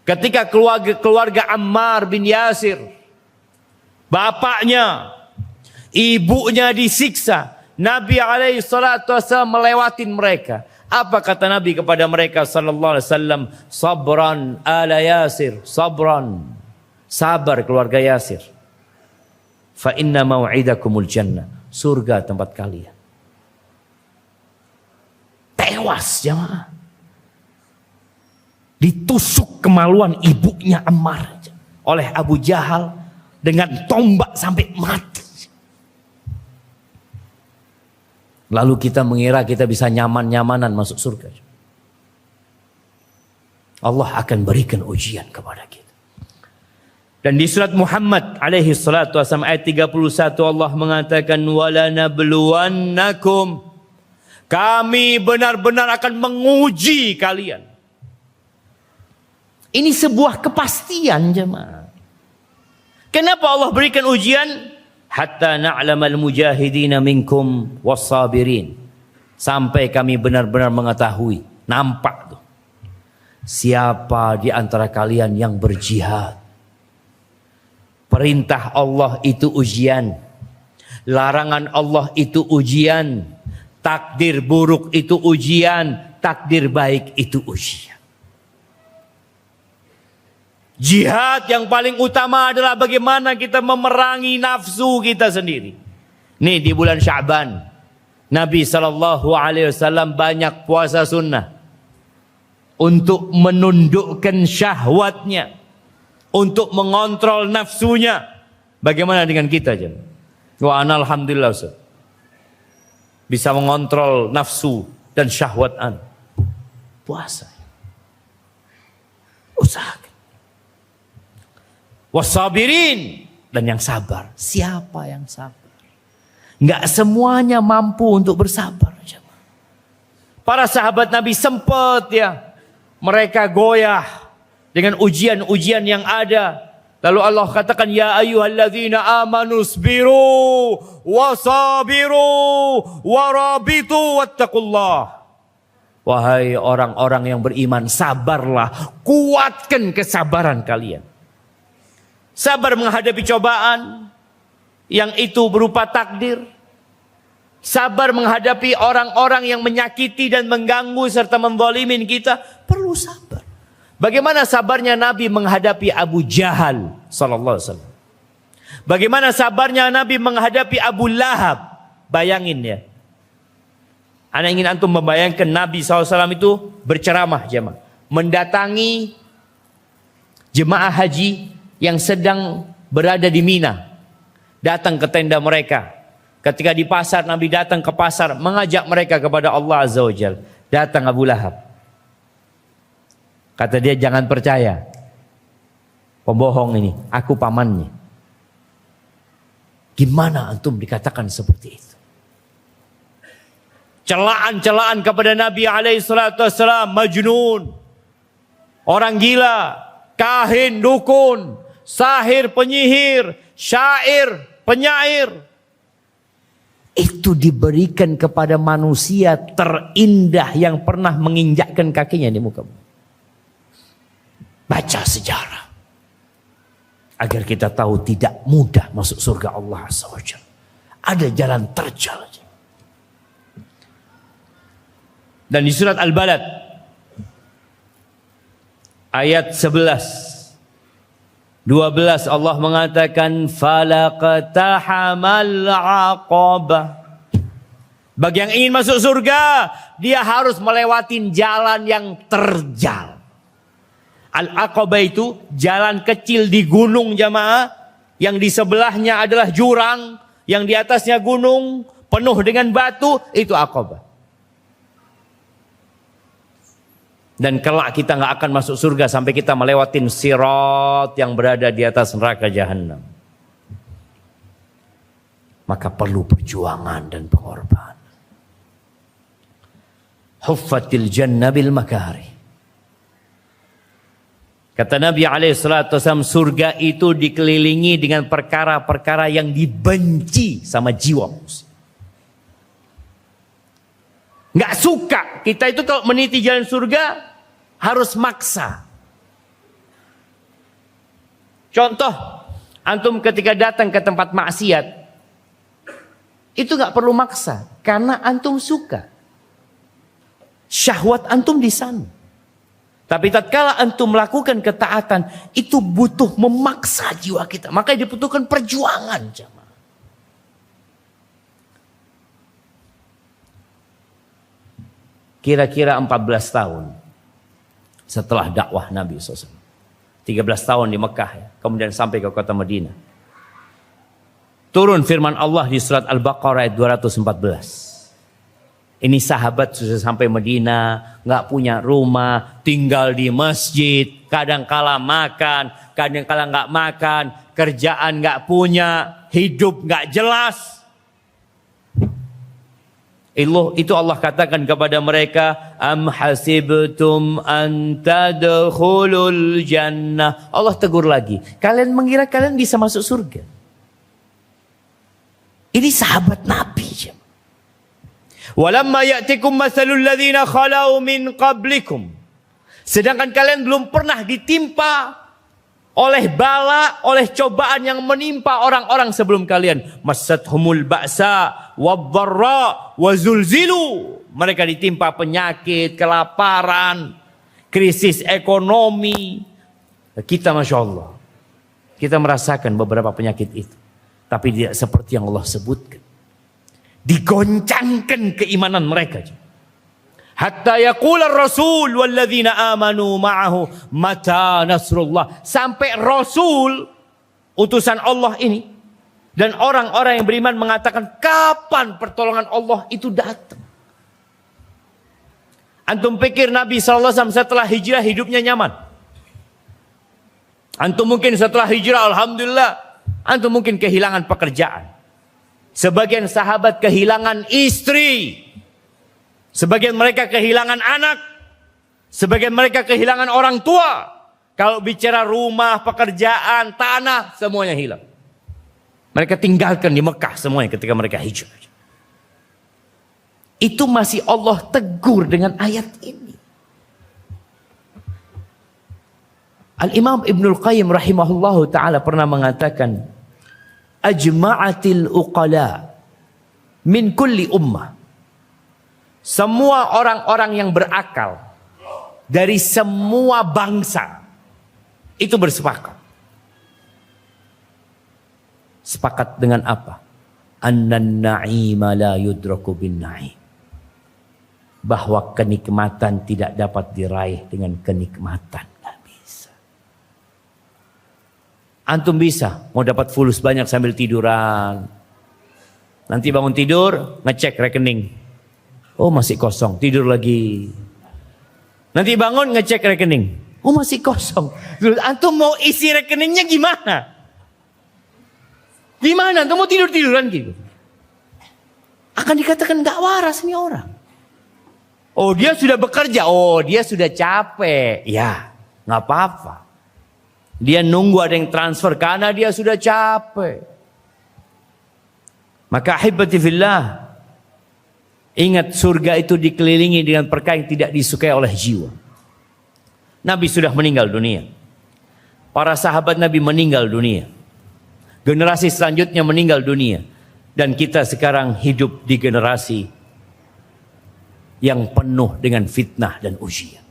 Ketika keluarga Ammar bin Yasir, bapaknya, ibunya disiksa, Nabi SAW melewatin mereka. Apa kata Nabi kepada mereka sallallahu alaihi wasallam? Sabran ala Yasir, sabran. Sabar keluarga Yasir. Fa inna mau'idakumul jannah. Surga tempat kalian. Tewas jemaah. Ditusuk kemaluan ibunya Ammar oleh Abu Jahal dengan tombak sampai mati. Lalu kita mengira kita bisa nyaman-nyamanan masuk surga. Allah akan berikan ujian kepada kita. Dan di surat Muhammad alaihi salatu wasallam ayat 31 Allah mengatakan wala nabluwannakum, kami benar-benar akan menguji kalian. Ini sebuah kepastian jemaah. Kenapa Allah berikan ujian? Hatta na'lamal mujahidina minkum wassabirin. Sampai kami benar-benar mengetahui, nampak tuh. Siapa di antara kalian yang berjihad. Perintah Allah itu ujian. Larangan Allah itu ujian. Takdir buruk itu ujian. Takdir baik itu ujian. Jihad yang paling utama adalah bagaimana kita memerangi nafsu kita sendiri. Nih di bulan Sya'ban, Nabi SAW banyak puasa sunnah. Untuk menundukkan syahwatnya. Untuk mengontrol nafsunya. Bagaimana dengan kita? Wa ana alhamdulillah Ustaz. Bisa mengontrol nafsu dan syahwat an. Puasa. Usahakan. Wasabirin, dan yang sabar. Siapa yang sabar? Enggak semuanya mampu untuk bersabar. Para sahabat Nabi sempat ya, mereka goyah dengan ujian-ujian yang ada. Lalu Allah katakan ya ayyuhalladzina amanu sabiru wasabiru warabitu wattaqullah. Wahai orang-orang yang beriman, sabarlah, kuatkan kesabaran kalian. Sabar menghadapi cobaan yang itu berupa takdir. Sabar menghadapi orang-orang yang menyakiti dan mengganggu serta menzalimin kita. Perlu sabar. Bagaimana sabarnya Nabi menghadapi Abu Jahal sallallahu alaihi wasallam? Bagaimana sabarnya Nabi menghadapi Abu Lahab? Bayangin ya. Ana ingin antum membayangkan Nabi SAW itu berceramah jemaah. Mendatangi jemaah haji yang sedang berada di Mina, datang ke tenda mereka. Ketika di pasar, Nabi datang ke pasar, mengajak mereka kepada Allah Azza wa Jalla. Datang Abu Lahab. Kata dia, jangan percaya. Pembohong ini, aku pamannya. Gimana antum dikatakan seperti itu? Celaan-celaan kepada Nabi SAW, majnun, orang gila, kahin, dukun, sahir, penyihir, syair, penyair. Itu diberikan kepada manusia terindah yang pernah menginjakkan kakinya di muka bumi. Baca sejarah. Agar kita tahu tidak mudah masuk surga Allah Azza wa Jalla. Ada jalan terjal. Dan di surat Al-Balad ayat 11 12 Allah mengatakan falaqtahamal aqabah. Bagi yang ingin masuk surga, dia harus melewatin jalan yang terjal. Al-Aqabah itu jalan kecil di gunung jamaah, yang di sebelahnya adalah jurang, yang di atasnya gunung penuh dengan batu, itu Aqabah. Dan kelak kita nggak akan masuk surga sampai kita melewatin sirat yang berada di atas neraka jahanam. Maka perlu perjuangan dan pengorbanan. Huffatil jannah bil makari. Kata Nabi SAW, surga itu dikelilingi dengan perkara-perkara yang dibenci sama jiwa manusia. Nggak suka. Kita itu kalau meniti jalan surga harus maksa. Contoh, antum ketika datang ke tempat maksiat, itu nggak perlu maksa, karena antum suka. Syahwat antum di sana. Tapi tatkala antum melakukan ketaatan, itu butuh memaksa jiwa kita. Makanya dibutuhkan perjuangan, jemaah. Kira-kira 14 tahun setelah dakwah Nabi SAW. 13 tahun di Mekah, ya. Kemudian sampai ke kota Madinah. Turun firman Allah di surat Al-Baqarah ayat 214. Ini sahabat sudah sampai Madinah, nggak punya rumah, tinggal di masjid, kadang kala makan, kadang kala nggak makan, kerjaan nggak punya, hidup nggak jelas. Itu Allah katakan kepada mereka, am hasibtum an tadkhulul jannah. Allah tegur lagi, kalian mengira kalian bisa masuk surga? Ini sahabat Nabi. Walamma ya'tikum mathalul ladzina khalau min qablikum. Sedangkan kalian belum pernah ditimpa oleh bala, oleh cobaan yang menimpa orang-orang sebelum kalian. Massathumul ba'sa wadh-dharra wa zulzilu. Mereka ditimpa penyakit, kelaparan, krisis ekonomi. Kita Masya Allah, kita merasakan beberapa penyakit itu. Tapi tidak seperti yang Allah sebutkan. Digoncangkan keimanan mereka. Hatta yaqula ar-rasul walladzina amanu ma'ahu mata nasrullah. Sampai Rasul utusan Allah ini dan orang-orang yang beriman mengatakan, kapan pertolongan Allah itu datang? Antum pikir Nabi SAW setelah hijrah hidupnya nyaman? Antum mungkin setelah hijrah alhamdulillah, antum mungkin kehilangan pekerjaan. Sebagian sahabat kehilangan istri. Sebagian mereka kehilangan anak. Sebagian mereka kehilangan orang tua. Kalau bicara rumah, pekerjaan, tanah, semuanya hilang. Mereka tinggalkan di Mekah semuanya ketika mereka hijrah. Itu masih Allah tegur dengan ayat ini. Al-Imam Ibnul Qayyim rahimahullahu ta'ala pernah mengatakan, ajma'atil uqala min kulli ummah. Semua orang-orang yang berakal dari semua bangsa itu bersepakat. Sepakat dengan apa? Annan na'ima la yudraku bin na'im. Bahwa kenikmatan tidak dapat diraih dengan kenikmatan. Antum bisa mau dapat fulus banyak sambil tiduran. Nanti bangun tidur, ngecek rekening. Oh masih kosong, tidur lagi. Nanti bangun ngecek rekening. Oh masih kosong. Antum mau isi rekeningnya gimana? Gimana? Antum mau tidur-tiduran gitu? Akan dikatakan gak waras nih orang. Oh dia sudah bekerja, oh dia sudah capek. Ya gak apa-apa. Dia nunggu ada yang transfer karena dia sudah capek. Maka ahibati fillah, ingat surga itu dikelilingi dengan perkara yang tidak disukai oleh jiwa. Nabi sudah meninggal dunia. Para sahabat Nabi meninggal dunia. Generasi selanjutnya meninggal dunia. Dan kita sekarang hidup di generasi yang penuh dengan fitnah dan ujian.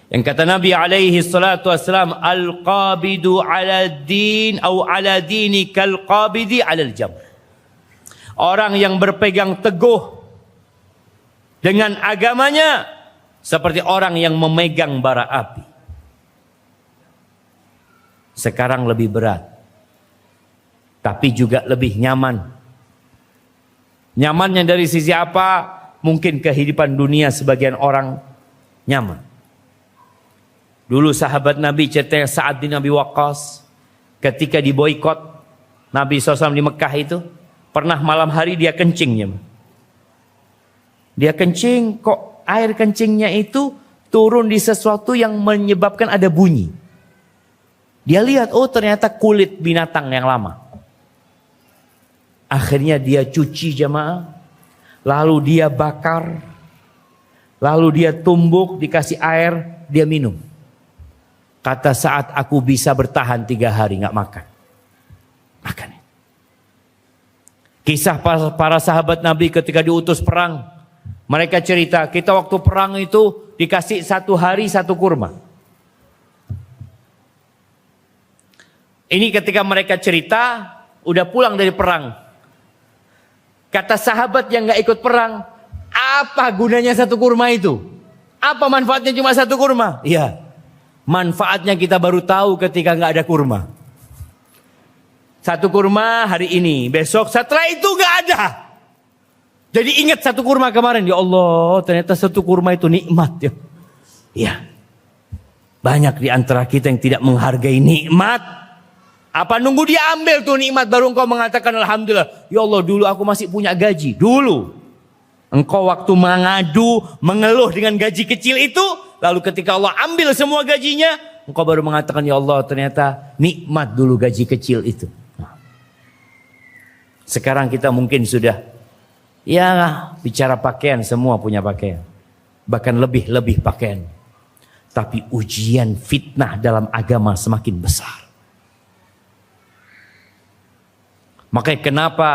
Yang kata Nabi alaihi salatu wassalam, al-qabidu ala din atau ala dini kal-qabidi ala al-jam. Orang yang berpegang teguh dengan agamanya seperti orang yang memegang bara api. Sekarang lebih berat, tapi juga lebih nyaman. Nyamannya dari sisi apa? Mungkin kehidupan dunia sebagian orang nyaman. Dulu sahabat Nabi cerita Sa'ad bin Abi Waqqas ketika diboikot Nabi SAW di Mekah itu, pernah malam hari dia kencingnya. Dia kencing, kok air kencingnya itu turun di sesuatu yang menyebabkan ada bunyi. Dia lihat, oh ternyata kulit binatang yang lama. Akhirnya dia cuci jamaah, lalu dia bakar, lalu dia tumbuk, dikasih air, dia minum. Kata Sa'ad, aku bisa bertahan 3 hari nggak makan. Makan. Kisah para sahabat Nabi ketika diutus perang. Mereka cerita, kita waktu perang itu dikasih 1 hari 1 kurma. Ini ketika mereka cerita, udah pulang dari perang. Kata sahabat yang gak ikut perang, apa gunanya 1 kurma itu? Apa manfaatnya cuma 1 kurma? Iya, manfaatnya kita baru tahu ketika gak ada kurma. 1 kurma hari ini, besok setelah itu gak ada. Jadi ingat 1 kurma kemarin, ya Allah ternyata 1 kurma itu nikmat ya. Iya, banyak di antara kita yang tidak menghargai nikmat. Apa nunggu dia ambil tuh nikmat baru engkau mengatakan alhamdulillah. Ya Allah, dulu aku masih punya gaji. Dulu engkau waktu mengadu, mengeluh dengan gaji kecil itu, lalu ketika Allah ambil semua gajinya, engkau baru mengatakan ya Allah ternyata nikmat dulu gaji kecil itu. Sekarang kita mungkin sudah ya bicara pakaian, semua punya pakaian, bahkan lebih pakaian. Tapi ujian fitnah dalam agama semakin besar. Makanya kenapa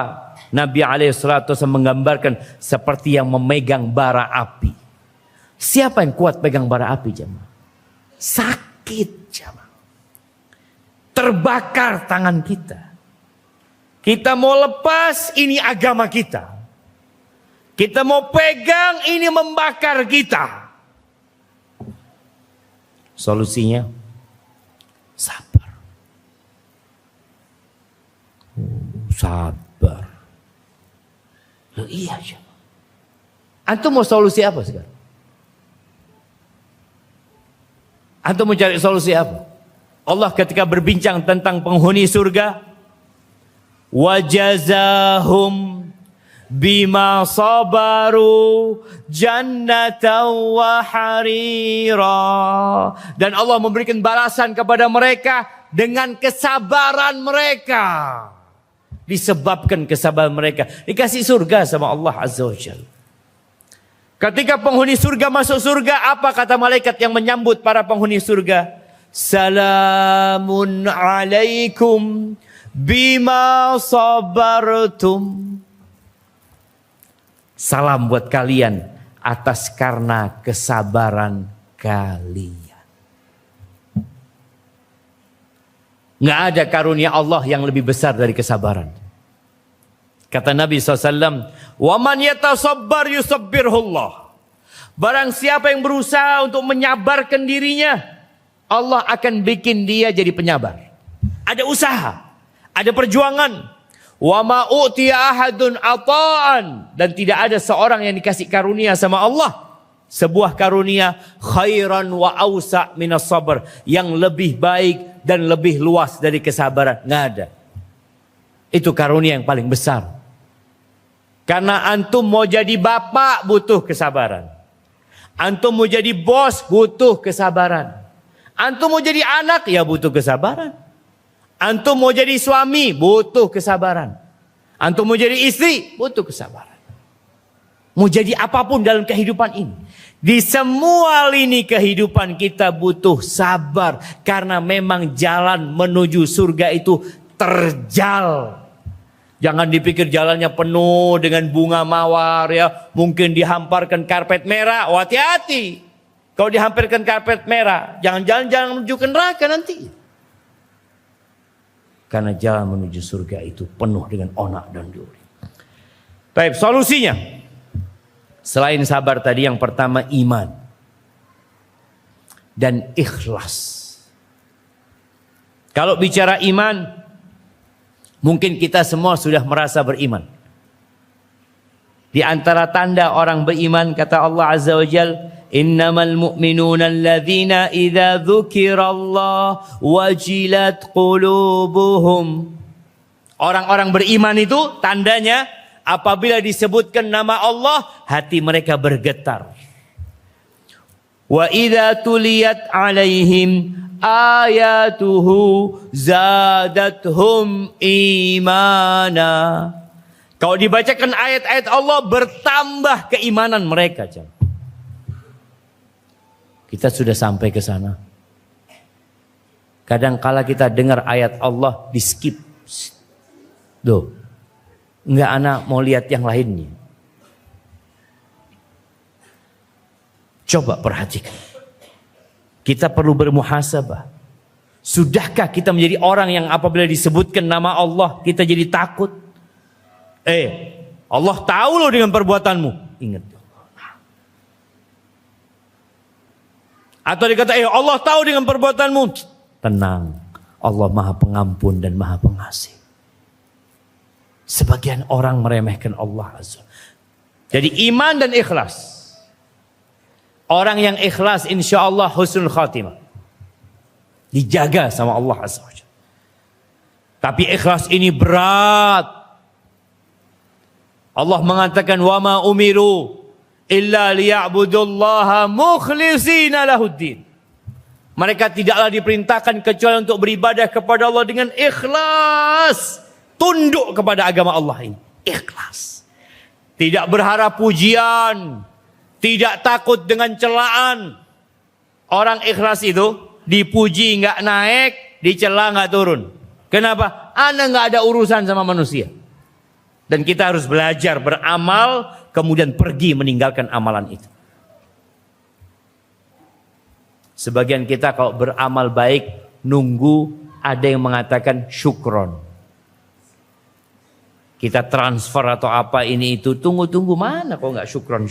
Nabi SAW menggambarkan seperti yang memegang bara api. Siapa yang kuat pegang bara api jemaah? Sakit jemaah. Terbakar tangan kita. Kita mau lepas, ini agama kita. Kita mau pegang, ini membakar kita. Solusinya sabar. Sabar. Loh, iya aja. Antum mau solusi apa sekarang? Antum mau cari solusi apa? Allah ketika berbincang tentang penghuni surga, wajazahum bima sabaru jannatan wa harira. Dan Allah memberikan balasan kepada mereka dengan kesabaran mereka. Disebabkan kesabaran mereka dikasih surga sama Allah Azza wa Jalla. Ketika penghuni surga masuk surga, apa kata malaikat yang menyambut para penghuni surga? Salamun alaikum bima sabartum. Salam buat kalian atas karena kesabaran kalian. Nggak ada karunia Allah yang lebih besar dari kesabaran. Kata Nabi SAW, وَمَنْ يَتَصَبَّرْ يُصَبِّرْهُ اللَّهُ. Barang siapa yang berusaha untuk menyabarkan dirinya, Allah akan bikin dia jadi penyabar. Ada usaha, ada perjuangan. وَمَا أُؤْتِيَ أَحَدٌ عَطَاءً. Dan tidak ada seorang yang dikasih karunia sama Allah. Sebuah karunia khairan wa awsa' minas sabr. Yang lebih baik dan lebih luas dari kesabaran. Nggak ada. Itu karunia yang paling besar. Karena antum mau jadi bapak butuh kesabaran. Antum mau jadi bos butuh kesabaran. Antum mau jadi anak ya butuh kesabaran. Antum mau jadi suami butuh kesabaran. Antum mau jadi istri butuh kesabaran. Mau jadi apapun dalam kehidupan ini. Di semua lini kehidupan kita butuh sabar. Karena memang jalan menuju surga itu terjal. Jangan dipikir jalannya penuh dengan bunga mawar ya. Mungkin dihamparkan karpet merah. Oh, hati-hati. Kalau dihamparkan karpet merah, jangan menuju ke neraka nanti. Karena jalan menuju surga itu penuh dengan onak dan duri. Baik, solusinya. Selain sabar tadi, yang pertama iman dan ikhlas. Kalau bicara iman, mungkin kita semua sudah merasa beriman. Di antara tanda orang beriman, kata Allah Azza wa Jal, innamal mu'minuna alladhina idza dzukirallah wajilat qulubuhum. Orang-orang beriman itu tandanya apabila disebutkan nama Allah, hati mereka bergetar. Wa idza tuliyat alaihim ayatuhu zadathum imana. Kalau dibacakan ayat-ayat Allah, bertambah keimanan mereka. Kita sudah sampai ke sana. Kadang-kala kita dengar ayat Allah di skip. Duh. Enggak, anak mau lihat yang lainnya. Coba perhatikan. Kita perlu bermuhasabah. Sudahkah kita menjadi orang yang apabila disebutkan nama Allah kita jadi takut? Allah tahu loh dengan perbuatanmu. Ingat. Atau dikata Allah tahu dengan perbuatanmu. Tenang. Allah Maha Pengampun dan Maha Pengasih. Sebagian orang meremehkan Allah Azza. Jadi iman dan ikhlas. Orang yang ikhlas insya Allah husnul khatimah. Dijaga sama Allah Azza. Tapi ikhlas ini berat. Allah mengatakan wa ma umiru illa liya'budullaha mukhlishina lahuddin. Mereka tidaklah diperintahkan kecuali untuk beribadah kepada Allah dengan ikhlas. Tunduk kepada agama Allah ini. Ikhlas. Tidak berharap pujian. Tidak takut dengan celaan. Orang ikhlas itu dipuji nggak naik, dicela nggak turun. Kenapa? Anda nggak ada urusan sama manusia. Dan kita harus belajar beramal, kemudian pergi meninggalkan amalan itu. Sebagian kita kalau beramal baik, nunggu ada yang mengatakan syukron. Kita transfer atau apa ini itu. Tunggu mana kok nggak syukron.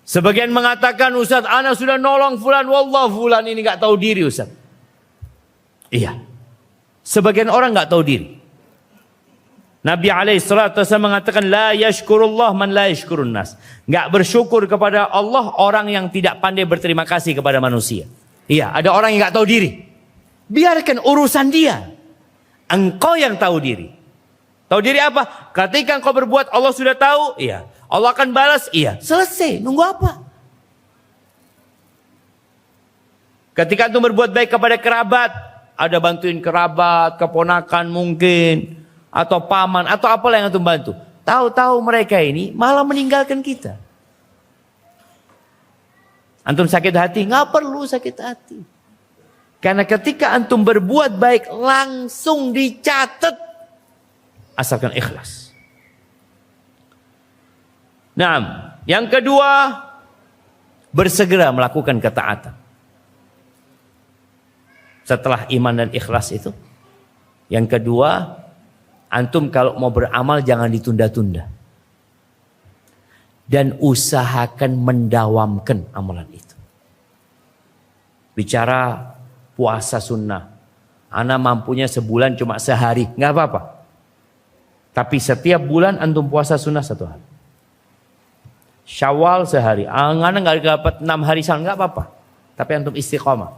Sebagian mengatakan Ustaz ana sudah nolong fulan. Wallah fulan ini nggak tahu diri Ustaz. Iya. Sebagian orang nggak tahu diri. Nabi SAW mengatakan la yashkurullah man la yashkurun nas. Nggak bersyukur kepada Allah orang yang tidak pandai berterima kasih kepada manusia. Iya, ada orang yang nggak tahu diri. Biarkan urusan dia. Engkau yang tahu diri. Tahu diri apa? Ketika engkau berbuat Allah sudah tahu. Iya. Allah akan balas. Iya. Selesai. Nunggu apa? Ketika antum berbuat baik kepada kerabat. Ada bantuin kerabat, keponakan mungkin. Atau paman. Atau apalah yang antum bantu. Tahu-tahu mereka ini malah meninggalkan kita. Antum sakit hati. Nggak perlu sakit hati. Karena ketika antum berbuat baik langsung dicatat asalkan ikhlas. Nah, yang kedua bersegera melakukan ketaatan. Setelah iman dan ikhlas itu, yang kedua antum kalau mau beramal jangan ditunda-tunda. Dan usahakan mendawamkan amalan itu. Bicara puasa sunnah. Ana mampunya sebulan cuma sehari. Nggak apa-apa. Tapi setiap bulan antum puasa sunnah 1 hari. Syawal sehari. Ana nggak dapat 6 hari syawal. Nggak apa-apa. Tapi antum istiqomah.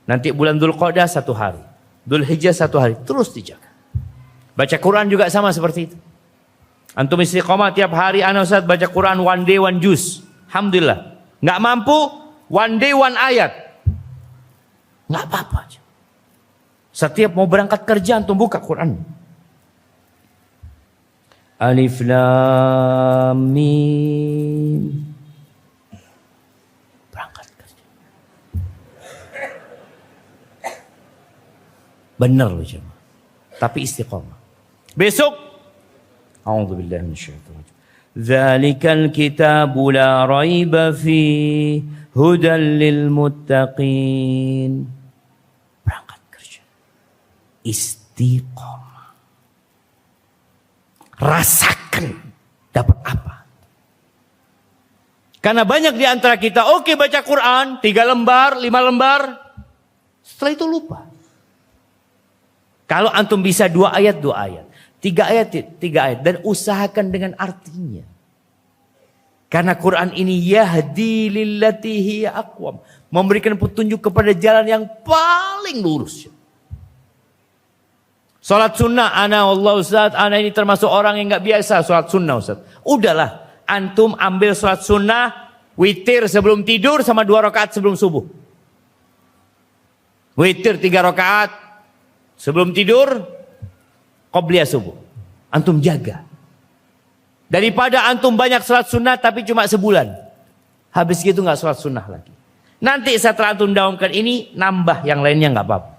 Nanti bulan Dzulqa'dah 1 hari. Dzulhijjah 1 hari. Terus dijaga. Baca Quran juga sama seperti itu. Antum istiqomah tiap hari ana Ustaz baca Quran one day one juz. Alhamdulillah. Nggak mampu one day one ayat. Nggak apa-apa. Setiap mau berangkat kerja antum buka Quran. Alif Lam Mim. Berangkat kerja. Benar loh jemaah. Tapi istiqomah. Besok, a'udzubillahi minasyaitonir rajim. Dzalikal kitabu la raiba fi hudan lil muttaqin. Berangkat kerja. Istiqomah. Rasakan dapat apa. Karena banyak di antara kita, oke baca Quran, 3 lembar, 5 lembar. Setelah itu lupa. Kalau antum bisa 2 ayat, 2 ayat. 3 ayat, 3 ayat. Dan usahakan dengan artinya. Karena Quran ini yahdi lillati hiya aqwam. Memberikan petunjuk kepada jalan yang paling lurus. Salat sunnah, Allah Ustaz, ana ini termasuk orang yang gak biasa salat sunnah Ustaz. Udahlah, antum ambil salat sunnah, witir sebelum tidur sama 2 rakaat sebelum subuh. Witir 3 rakaat sebelum tidur, qobliyah subuh. Antum jaga. Daripada antum banyak salat sunnah tapi cuma sebulan. Habis gitu gak salat sunnah lagi. Nanti setelah antum daumkan ini, nambah yang lainnya gak apa-apa.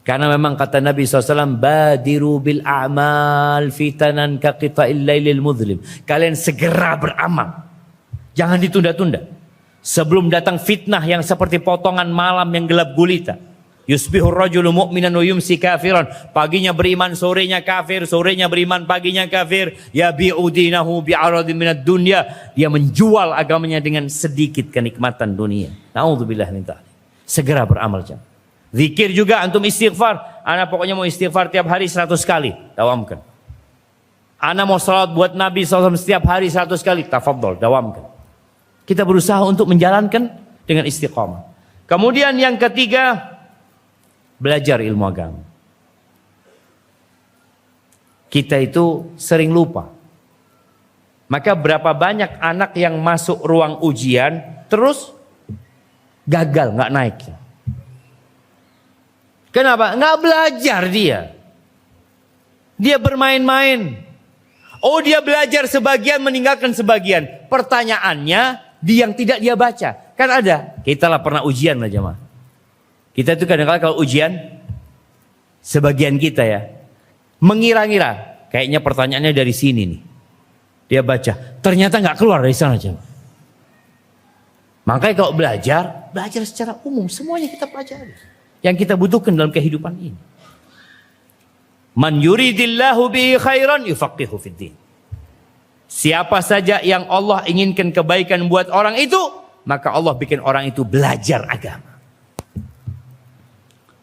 Karena memang kata Nabi SAW, badiru bil a'mal fitanan ka qita'il lailil mudhlim. Kalian segera beramal. Jangan ditunda-tunda. Sebelum datang fitnah yang seperti potongan malam yang gelap gulita. Yusbihur rajulu mu'minan wa yumsi kafiran. Paginya beriman, sorenya kafir. Sorenya beriman, paginya kafir. Yabi'u dinahu bi'aradin minad dunya. Dia menjual agamanya dengan sedikit kenikmatan dunia. Na'udzubillah min ta'ala. Segera beramal jemaah. Zikir juga antum istighfar. Ana pokoknya mau istighfar tiap hari 100 kali. Dawamkan. Ana mau salat buat Nabi SAW setiap hari 100 kali. Tafadhol, dawamkan. Kita berusaha untuk menjalankan dengan istiqamah. Kemudian yang ketiga, belajar ilmu agama. Kita itu sering lupa. Maka berapa banyak anak yang masuk ruang ujian terus gagal, nggak naik. Kenapa? Nggak belajar dia. Dia bermain-main. Oh, dia belajar sebagian, meninggalkan sebagian. Pertanyaannya, dia yang tidak dia baca. Kan ada. Kita lah pernah ujian lah jemaah. Kita itu kadang-kadang kalau ujian, sebagian kita ya, mengira-ngira. Kayaknya pertanyaannya dari sini nih. Dia baca. Ternyata nggak keluar dari sana jemaah. Makanya kalau belajar secara umum. Semuanya kita pelajari. Yang kita butuhkan dalam kehidupan ini. Man yuridillahu bihi khairan yufaqihu fiddin. Siapa saja yang Allah inginkan kebaikan buat orang itu, maka Allah bikin orang itu belajar agama.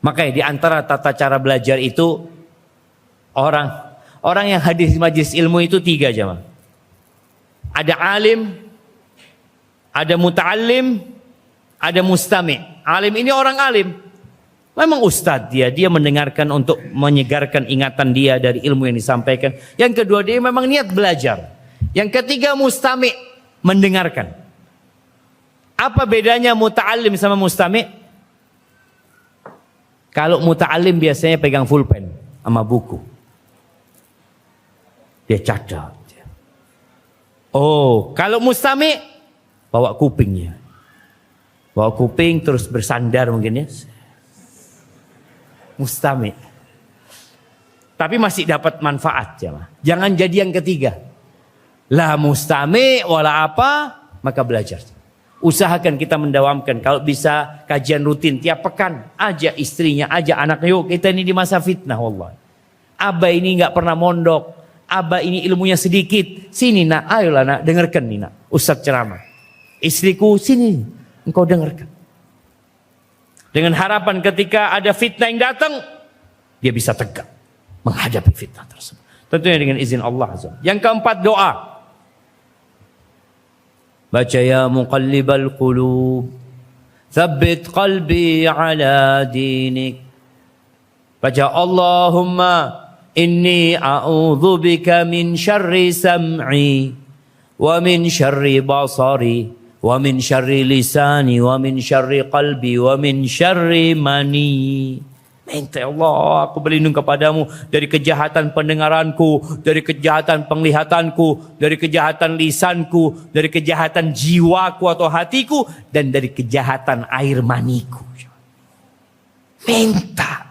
Makanya di antara tata cara belajar itu, orang yang hadir di majelis ilmu itu 3 jemaah. Ada alim, ada muta'allim, ada mustami'. Alim ini orang alim. Memang ustadz dia mendengarkan untuk menyegarkan ingatan dia dari ilmu yang disampaikan. Yang kedua, dia memang niat belajar. Yang ketiga, mustami', mendengarkan. Apa bedanya muta'alim sama mustami'? Kalau muta'alim biasanya pegang pulpen sama buku. Dia catat. Oh, kalau mustami' bawa kupingnya. Bawa kuping terus bersandar mungkin ya. Mustami'. Tapi masih dapat manfaat jemaah. Jangan jadi yang ketiga. La mustami' wala apa, maka belajar. Usahakan kita mendawamkan. Kalau bisa kajian rutin tiap pekan, ajak istrinya, ajak anaknya. Yuk kita ini di masa fitnah wallahi. Abah ini nggak pernah mondok. Abah ini ilmunya sedikit. Sini nak, ayolah nak, dengarkan nih nak. Ustadz ceramah. Istriku sini, engkau dengarkan. Dengan harapan ketika ada fitnah yang datang, dia bisa tegak menghadapi fitnah tersebut. Tentunya dengan izin Allah Azza. Yang keempat, doa. Baca ya muqallibal qulub, tsabbit qalbi ala dinik. Baca Allahumma inni a'udzubika min syarri sam'i wa min syarri basari wa min syarri lisani wa min syarri qalbi wa min syarri mani. Minta, ya Allah, aku berlindung kepadamu dari kejahatan pendengaranku, dari kejahatan penglihatanku, dari kejahatan lisanku, dari kejahatan jiwaku atau hatiku, dan dari kejahatan air maniku. Minta.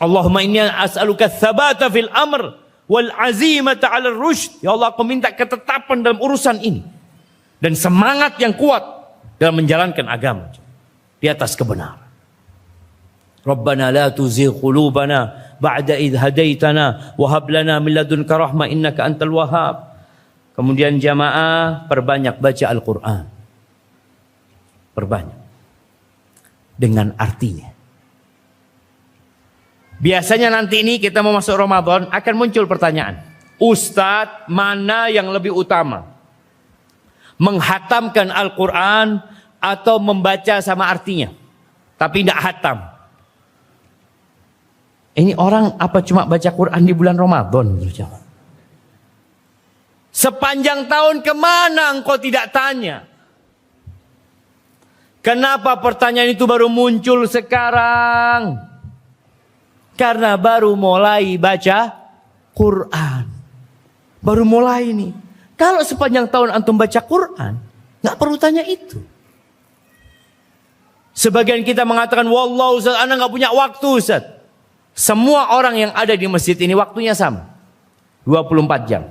Allahumma inni as'aluka tsabata fil amr wal azimata 'ala rusyd. Ya Allah, aku minta ketetapan dalam urusan ini dan semangat yang kuat dalam menjalankan agama di atas kebenaran. Rabbana la tuzigh qulubana ba'da idh hadaitana wa hab lana min ladunka rahmah innaka antal wahhab. Kemudian jamaah perbanyak baca Al-Qur'an. Perbanyak. Dengan artinya. Biasanya nanti ini kita mau masuk Ramadan akan muncul pertanyaan. Ustadz, mana yang lebih utama? Menghatamkan Al-Quran atau membaca sama artinya? Tapi tidak hatam. Ini orang apa cuma baca Quran di bulan Ramadan? Sepanjang tahun kemana engkau tidak tanya? Kenapa pertanyaan itu baru muncul sekarang? Karena baru mulai baca Quran. Baru mulai nih. Kalau sepanjang tahun antum baca Quran, nggak perlu tanya itu. Sebagian kita mengatakan, wallah Ustaz, anda nggak punya waktu Ustaz. Semua orang yang ada di masjid ini waktunya sama. 24 jam.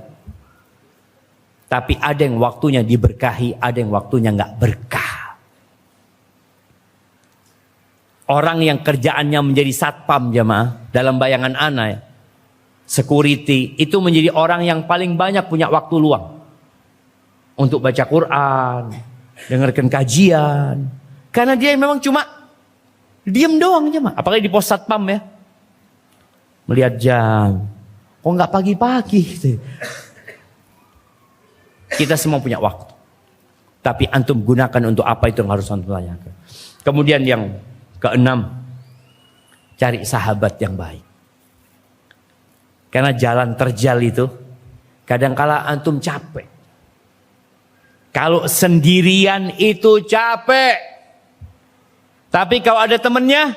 Tapi ada yang waktunya diberkahi, ada yang waktunya nggak berkah. Orang yang kerjaannya menjadi satpam jamaah, dalam bayangan ana, security, itu menjadi orang yang paling banyak punya waktu luang. Untuk baca Quran, dengarkan kajian. Karena dia memang cuma diam doang jamaah. Apalagi di pos satpam ya. Melihat jam. Kok nggak pagi-pagi? Kita semua punya waktu. Tapi antum gunakan untuk apa itu yang harus antum tanyakan. Kemudian yang keenam, cari sahabat yang baik. Karena jalan terjal itu kadangkala antum capek. Kalau sendirian itu capek. Tapi kalau ada temennya,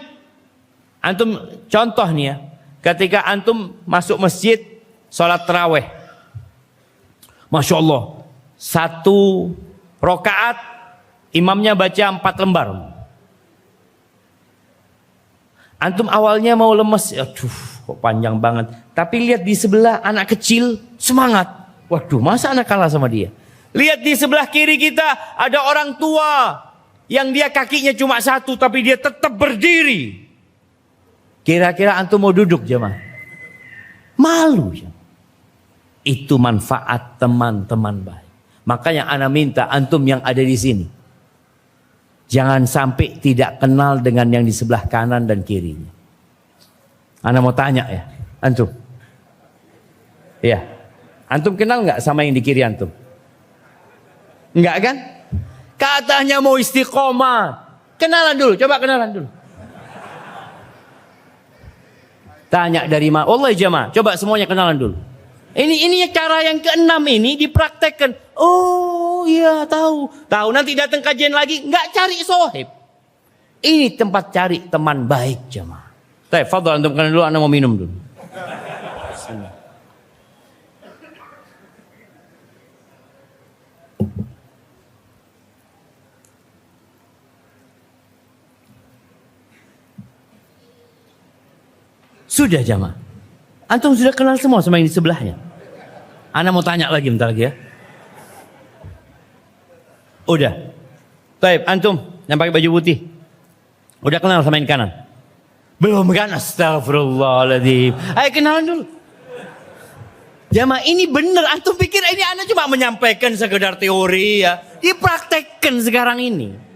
antum contoh nih ya. Ketika antum masuk masjid, sholat taraweh. Masya Allah. 1 rakaat, imamnya baca 4 lembar. Antum awalnya mau lemes. Aduh, kok panjang banget. Tapi lihat di sebelah anak kecil, semangat. Waduh, masa anak kalah sama dia? Lihat di sebelah kiri kita, ada orang tua. Yang dia kakinya cuma 1, tapi dia tetap berdiri. Kira-kira antum mau duduk jemaah? Malu ya. Itu manfaat teman-teman baik. Makanya ana minta antum yang ada di sini, jangan sampai tidak kenal dengan yang di sebelah kanan dan kirinya. Ana mau tanya ya, antum. Ya, antum kenal nggak sama yang di kiri antum? Enggak kan? Katanya mau istiqomah. Kenalan dulu, coba kenalan dulu. Tanya dari mana? Wallahi jamaah, coba semuanya kenalan dulu. Ini cara yang ke-6 ini dipraktekkan. Oh iya tahu. Tahu nanti datang kajian lagi nggak cari sohib. Ini tempat cari teman baik jamaah. Baik, fadhal antum kenalan dulu, ana mau minum dulu. Sudah jamaah. Antum sudah kenal semua sama yang di sebelahnya. Ana mau tanya lagi bentar lagi ya. Udah. Baik, antum yang pakai baju putih. Udah kenal sama yang kanan? Belum kan? Astagfirullahaladzim. Ayo kenalan dulu. Jamaah ini bener. Antum pikir ini ana cuma menyampaikan sekedar teori ya. Dipraktekkan sekarang ini.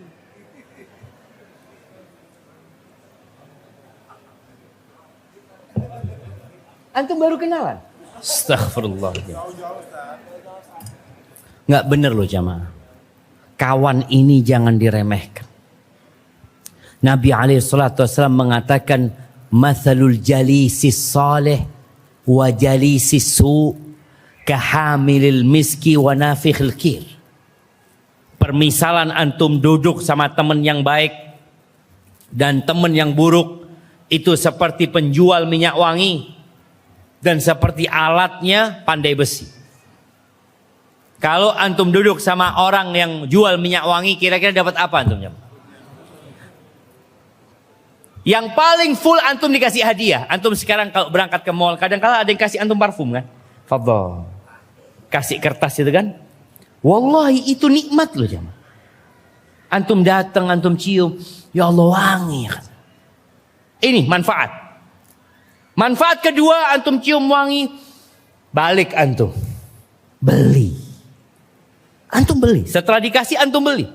Antum baru kenalan? Astagfirullah. Nggak bener loh jamaah. Kawan ini jangan diremehkan. Nabi SAW mengatakan, Mathalul jalisis salih wa jalisis su' kahamilil miski wa nafikhil kir. Permisalan antum duduk sama teman yang baik dan teman yang buruk itu seperti penjual minyak wangi dan seperti alatnya pandai besi. Kalau antum duduk sama orang yang jual minyak wangi, kira-kira dapat apa antum? Yang paling full antum dikasih hadiah. Antum sekarang kalau berangkat ke mall, kadang-kala ada yang kasih antum parfum kan? Fadhol. Kasih kertas itu kan? Wallahi itu nikmat loh jemaah. Antum datang, antum cium, ya Allah wangi. Ini manfaat. Manfaat kedua, antum cium wangi, balik antum beli. Antum beli. Setelah dikasih antum beli.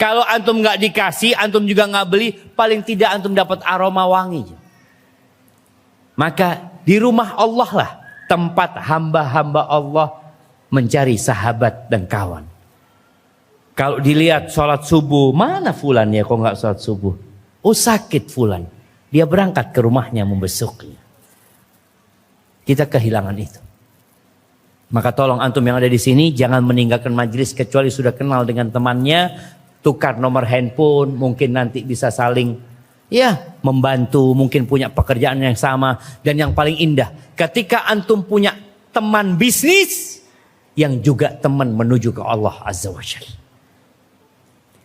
Kalau antum nggak dikasih, antum juga nggak beli, paling tidak antum dapat aroma wangi. Maka di rumah Allah lah tempat hamba-hamba Allah mencari sahabat dan kawan. Kalau dilihat sholat subuh, mana fulan ya kok nggak sholat subuh? Oh sakit fulan. Dia berangkat ke rumahnya membesuknya. Kita kehilangan itu. Maka tolong antum yang ada di sini jangan meninggalkan majelis kecuali sudah kenal dengan temannya, tukar nomor handphone, mungkin nanti bisa saling membantu, mungkin punya pekerjaan yang sama. Dan yang paling indah, ketika antum punya teman bisnis yang juga teman menuju ke Allah Azza wa Jalla.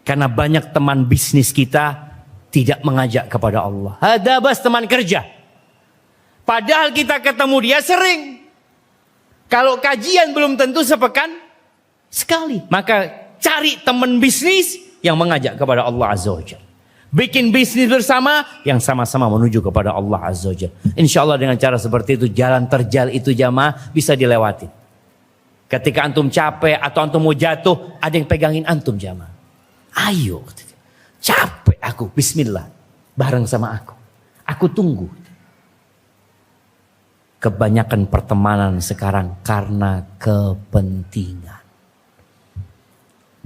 Karena banyak teman bisnis kita tidak mengajak kepada Allah. Ada bas teman kerja. Padahal kita ketemu dia sering. Kalau kajian belum tentu sepekan sekali. Maka cari teman bisnis yang mengajak kepada Allah Azza wa Jalla. Bikin bisnis bersama yang sama-sama menuju kepada Allah Azza wa Jalla. Insya Allah dengan cara seperti itu jalan terjal itu jamaah bisa dilewati. Ketika antum capek atau antum mau jatuh, ada yang pegangin antum jamaah. Ayo, capek aku, bismillah, bareng sama aku. Aku tunggu. Kebanyakan pertemanan sekarang karena kepentingan.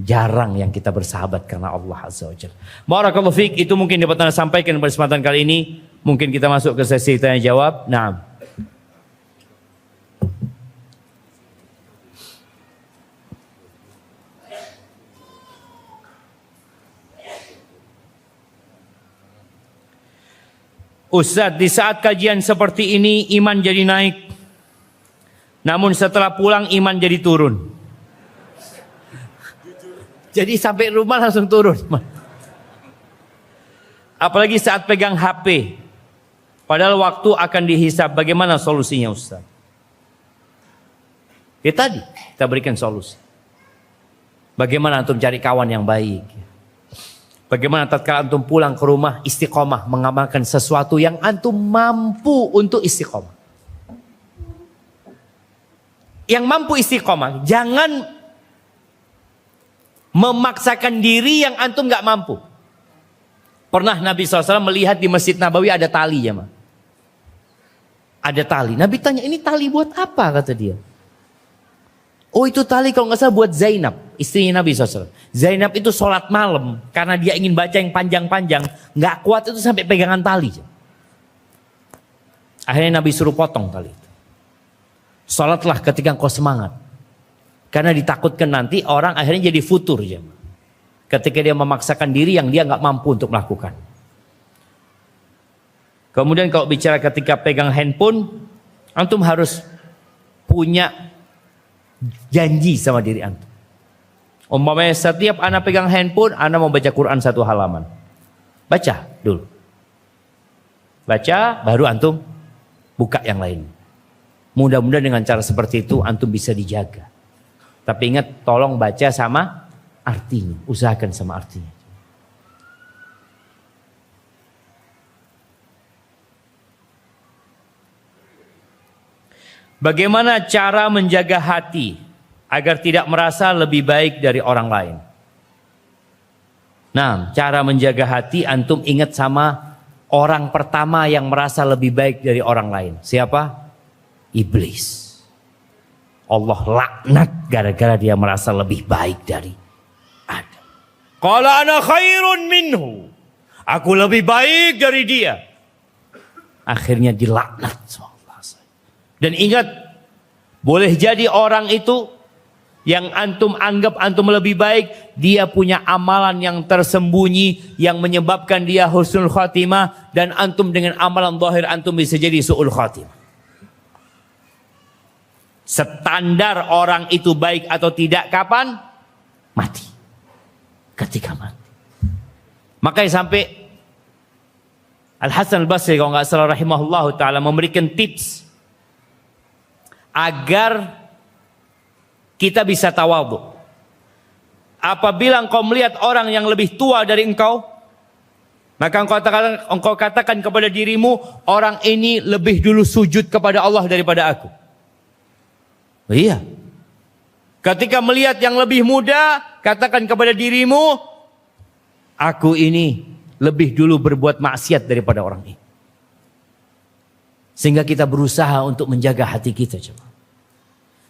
Jarang yang kita bersahabat karena Allah Azza wa Jalla. Barakallahu fiik, itu mungkin dapat Anda sampaikan pada kesempatan kali ini. Mungkin kita masuk ke sesi tanya jawab. Naam. Ustaz, di saat kajian seperti ini iman jadi naik. Namun setelah pulang iman jadi turun. Jadi sampai rumah langsung turun. Apalagi saat pegang HP. Padahal waktu akan dihisab. Bagaimana solusinya Ustaz? Ya tadi kita berikan solusi. Bagaimana antum cari kawan yang baik. Bagaimana tatkala antum pulang ke rumah istiqomah mengamalkan sesuatu yang antum mampu untuk istiqomah. Yang mampu istiqomah, jangan memaksakan diri yang antum gak mampu. Pernah Nabi SAW melihat di Masjid Nabawi ada tali ya ma. Ada tali. Nabi tanya, ini tali buat apa kata dia. Oh itu tali kalau nggak salah buat Zainab, istrinya Nabi SAW. Zainab itu sholat malam karena dia ingin baca yang panjang-panjang, nggak kuat itu sampai pegangan tali. Akhirnya Nabi suruh potong tali itu. Sholatlah ketika engkau semangat, karena ditakutkan nanti orang akhirnya jadi futur ya. Ketika dia memaksakan diri yang dia nggak mampu untuk melakukan. Kemudian kalau bicara ketika pegang handphone, antum harus punya janji sama diri antum. Umpamanya setiap anak pegang handphone, anak mau baca Quran satu halaman. Baca dulu. Baca, baru antum buka yang lain. Mudah-mudahan dengan cara seperti itu antum bisa dijaga. Tapi ingat, tolong baca sama artinya. Usahakan sama artinya. Bagaimana cara menjaga hati agar tidak merasa lebih baik dari orang lain? Nah, cara menjaga hati antum ingat sama orang pertama yang merasa lebih baik dari orang lain. Siapa? Iblis. Allah laknat gara-gara dia merasa lebih baik dari Adam. Qala ana khairun minhu. Aku lebih baik dari dia. Akhirnya dilaknat. Dan ingat, boleh jadi orang itu yang antum anggap antum lebih baik, dia punya amalan yang tersembunyi yang menyebabkan dia husnul khatimah, dan antum dengan amalan zahir antum bisa jadi su'ul khatimah. Standar orang itu baik atau tidak kapan? Mati. Ketika mati. Makanya sampai Al-Hasan Al-Basri kalau nggak salah rahimahullah ta'ala memberikan tips agar kita bisa tawadhu. Apabila engkau melihat orang yang lebih tua dari engkau, maka engkau katakan kepada dirimu, orang ini lebih dulu sujud kepada Allah daripada aku. Iya. Ketika melihat yang lebih muda, katakan kepada dirimu, aku ini lebih dulu berbuat maksiat daripada orang ini. Sehingga kita berusaha untuk menjaga hati kita.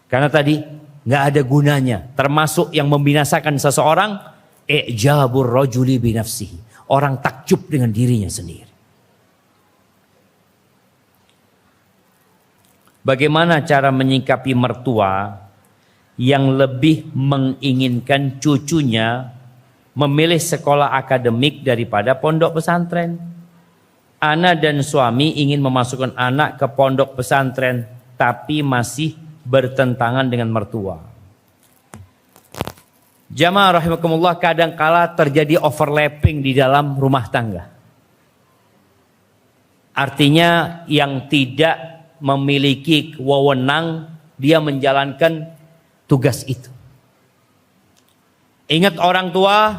Karena tadi nggak ada gunanya. Termasuk yang membinasakan seseorang, i'jabur rajuli binafsihi. Orang takjub dengan dirinya sendiri. Bagaimana cara menyikapi mertua yang lebih menginginkan cucunya memilih sekolah akademik daripada pondok pesantren? Ana dan suami ingin memasukkan anak ke pondok pesantren, tapi masih bertentangan dengan mertua. Jamaah rahimakumullah, kadangkala terjadi overlapping di dalam rumah tangga. Artinya yang tidak memiliki wewenang, dia menjalankan tugas itu. Ingat orang tua,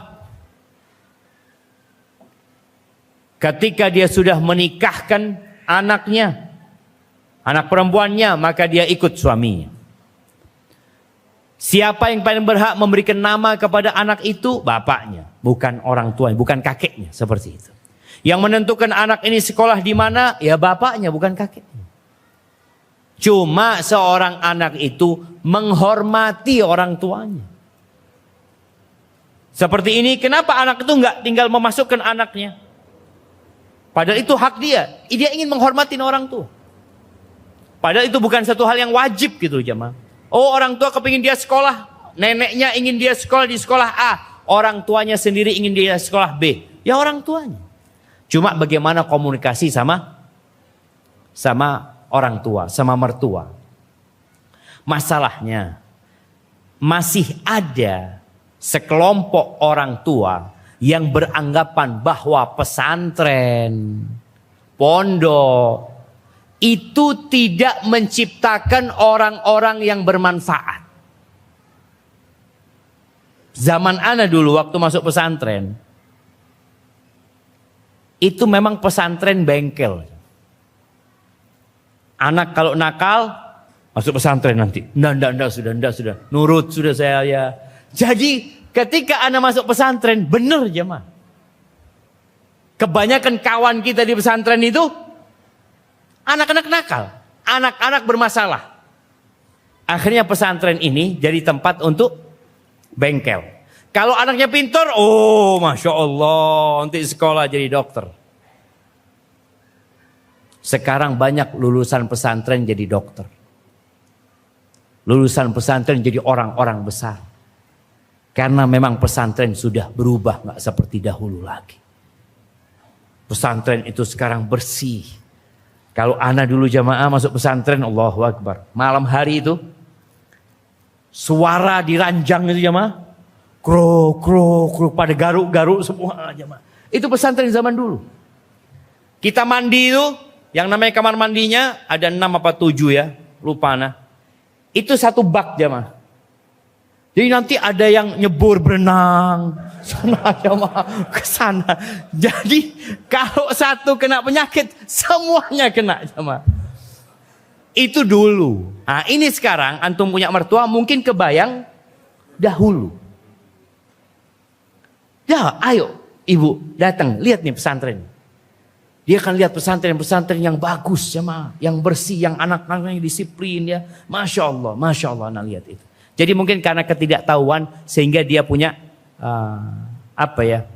ketika dia sudah menikahkan anaknya, anak perempuannya, maka dia ikut suaminya. Siapa yang paling berhak memberikan nama kepada anak itu? Bapaknya, bukan orang tuanya, bukan kakeknya, seperti itu. Yang menentukan anak ini sekolah di mana? Ya bapaknya, bukan kakeknya. Cuma seorang anak itu menghormati orang tuanya. Seperti ini, kenapa anak itu enggak tinggal memasukkan anaknya? Padahal itu hak dia. Dia ingin menghormati orang tua. Padahal itu bukan satu hal yang wajib gitu jemaah. Oh, orang tua kepingin dia sekolah, neneknya ingin dia sekolah di sekolah A, orang tuanya sendiri ingin dia sekolah B. Ya orang tuanya. Cuma bagaimana komunikasi sama orang tua, sama mertua. Masalahnya masih ada sekelompok orang tua yang beranggapan bahwa pesantren, pondok itu tidak menciptakan orang-orang yang bermanfaat. Zaman ana dulu waktu masuk pesantren, itu memang pesantren bengkel. Anak kalau nakal masuk pesantren nanti. Nggak sudah. Nurut sudah saya ya. Jadi ketika anak masuk pesantren, benar jemaah. Kebanyakan kawan kita di pesantren itu anak-anak nakal, anak-anak bermasalah. Akhirnya pesantren ini jadi tempat untuk bengkel. Kalau anaknya pintar, oh masya Allah, nanti sekolah jadi dokter. Sekarang banyak lulusan pesantren jadi dokter. Lulusan pesantren jadi orang-orang besar. Karena memang pesantren sudah berubah, nggak seperti dahulu lagi. Pesantren itu sekarang bersih. Kalau anak dulu jamaah masuk pesantren, Allahu Akbar. Malam hari itu, suara diranjang itu jamaah. Krok, pada garuk-garuk semua jamaah. Itu pesantren zaman dulu. Kita mandi itu, yang namanya kamar mandinya ada 6 apa 7 ya, lupa nah. Itu satu bak jamaah. Jadi nanti ada yang nyebur berenang sana jamaah ke sana. Jadi kalau satu kena penyakit semuanya kena jamaah. Itu dulu. Nah, ini sekarang antum punya mertua mungkin kebayang dahulu. Ya, ayo ibu datang lihat nih pesantren. Dia akan lihat pesantren-pesantren yang bagus jemaah, yang bersih, yang anak-anaknya disiplin ya. Masya Allah anak lihat itu. Jadi mungkin karena ketidaktahuan sehingga dia punya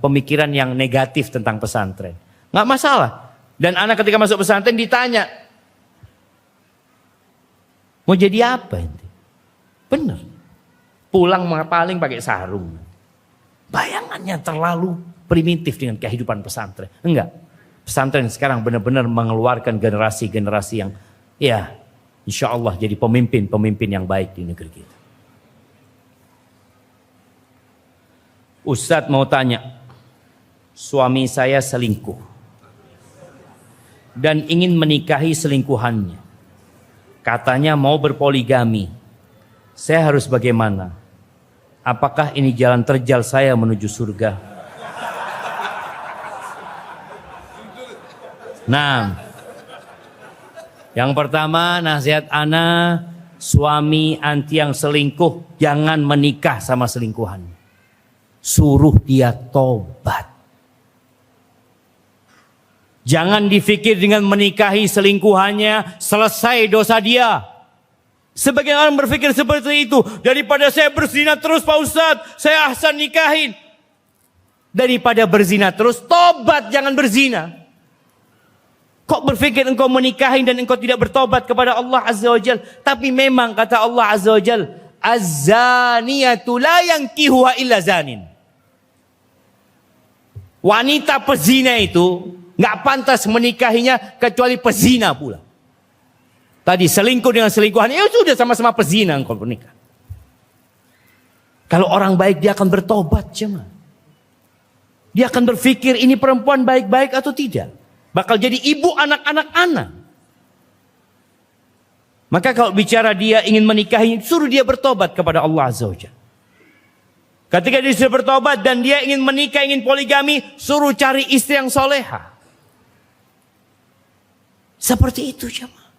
pemikiran yang negatif tentang pesantren. Nggak masalah. Dan anak ketika masuk pesantren ditanya, mau jadi apa ini? Benar. Pulang paling pakai sarung. Bayangannya terlalu primitif dengan kehidupan pesantren. Enggak. Pesantren sekarang benar-benar mengeluarkan generasi-generasi yang ya insya Allah jadi pemimpin-pemimpin yang baik di negeri kita. Ustadz mau tanya, suami saya selingkuh dan ingin menikahi selingkuhannya. Katanya mau berpoligami. Saya harus bagaimana? Apakah ini jalan terjal saya menuju surga? Nah, yang pertama nasihat ana, suami anti yang selingkuh jangan menikah sama selingkuhan. Suruh dia tobat. Jangan dipikir dengan menikahi selingkuhannya selesai dosa dia. Sebagian orang berpikir seperti itu. Daripada saya berzina terus Pak Ustadz, saya ahsan nikahin. Daripada berzina terus, tobat jangan berzina. Kok berpikir engkau menikahin dan engkau tidak bertobat kepada Allah Azza wa Jal. Tapi memang kata Allah Azza wa Jal, az-zaniyatu la yankihuha illa zanin. Wanita pezina itu nggak pantas menikahinya kecuali pezina pula. Tadi selingkuh dengan selingkuhan, ya sudah sama-sama pezina engkau menikah. Kalau orang baik dia akan bertobat jemaah. Dia akan berpikir ini perempuan baik-baik atau tidak. Bakal jadi ibu anak-anak anak. Maka kalau bicara dia ingin menikahi, suruh dia bertobat kepada Allah Azza wa Jalla. Ketika dia sudah bertobat dan dia ingin menikah, ingin poligami, suruh cari istri yang soleha. Seperti itu jemaah.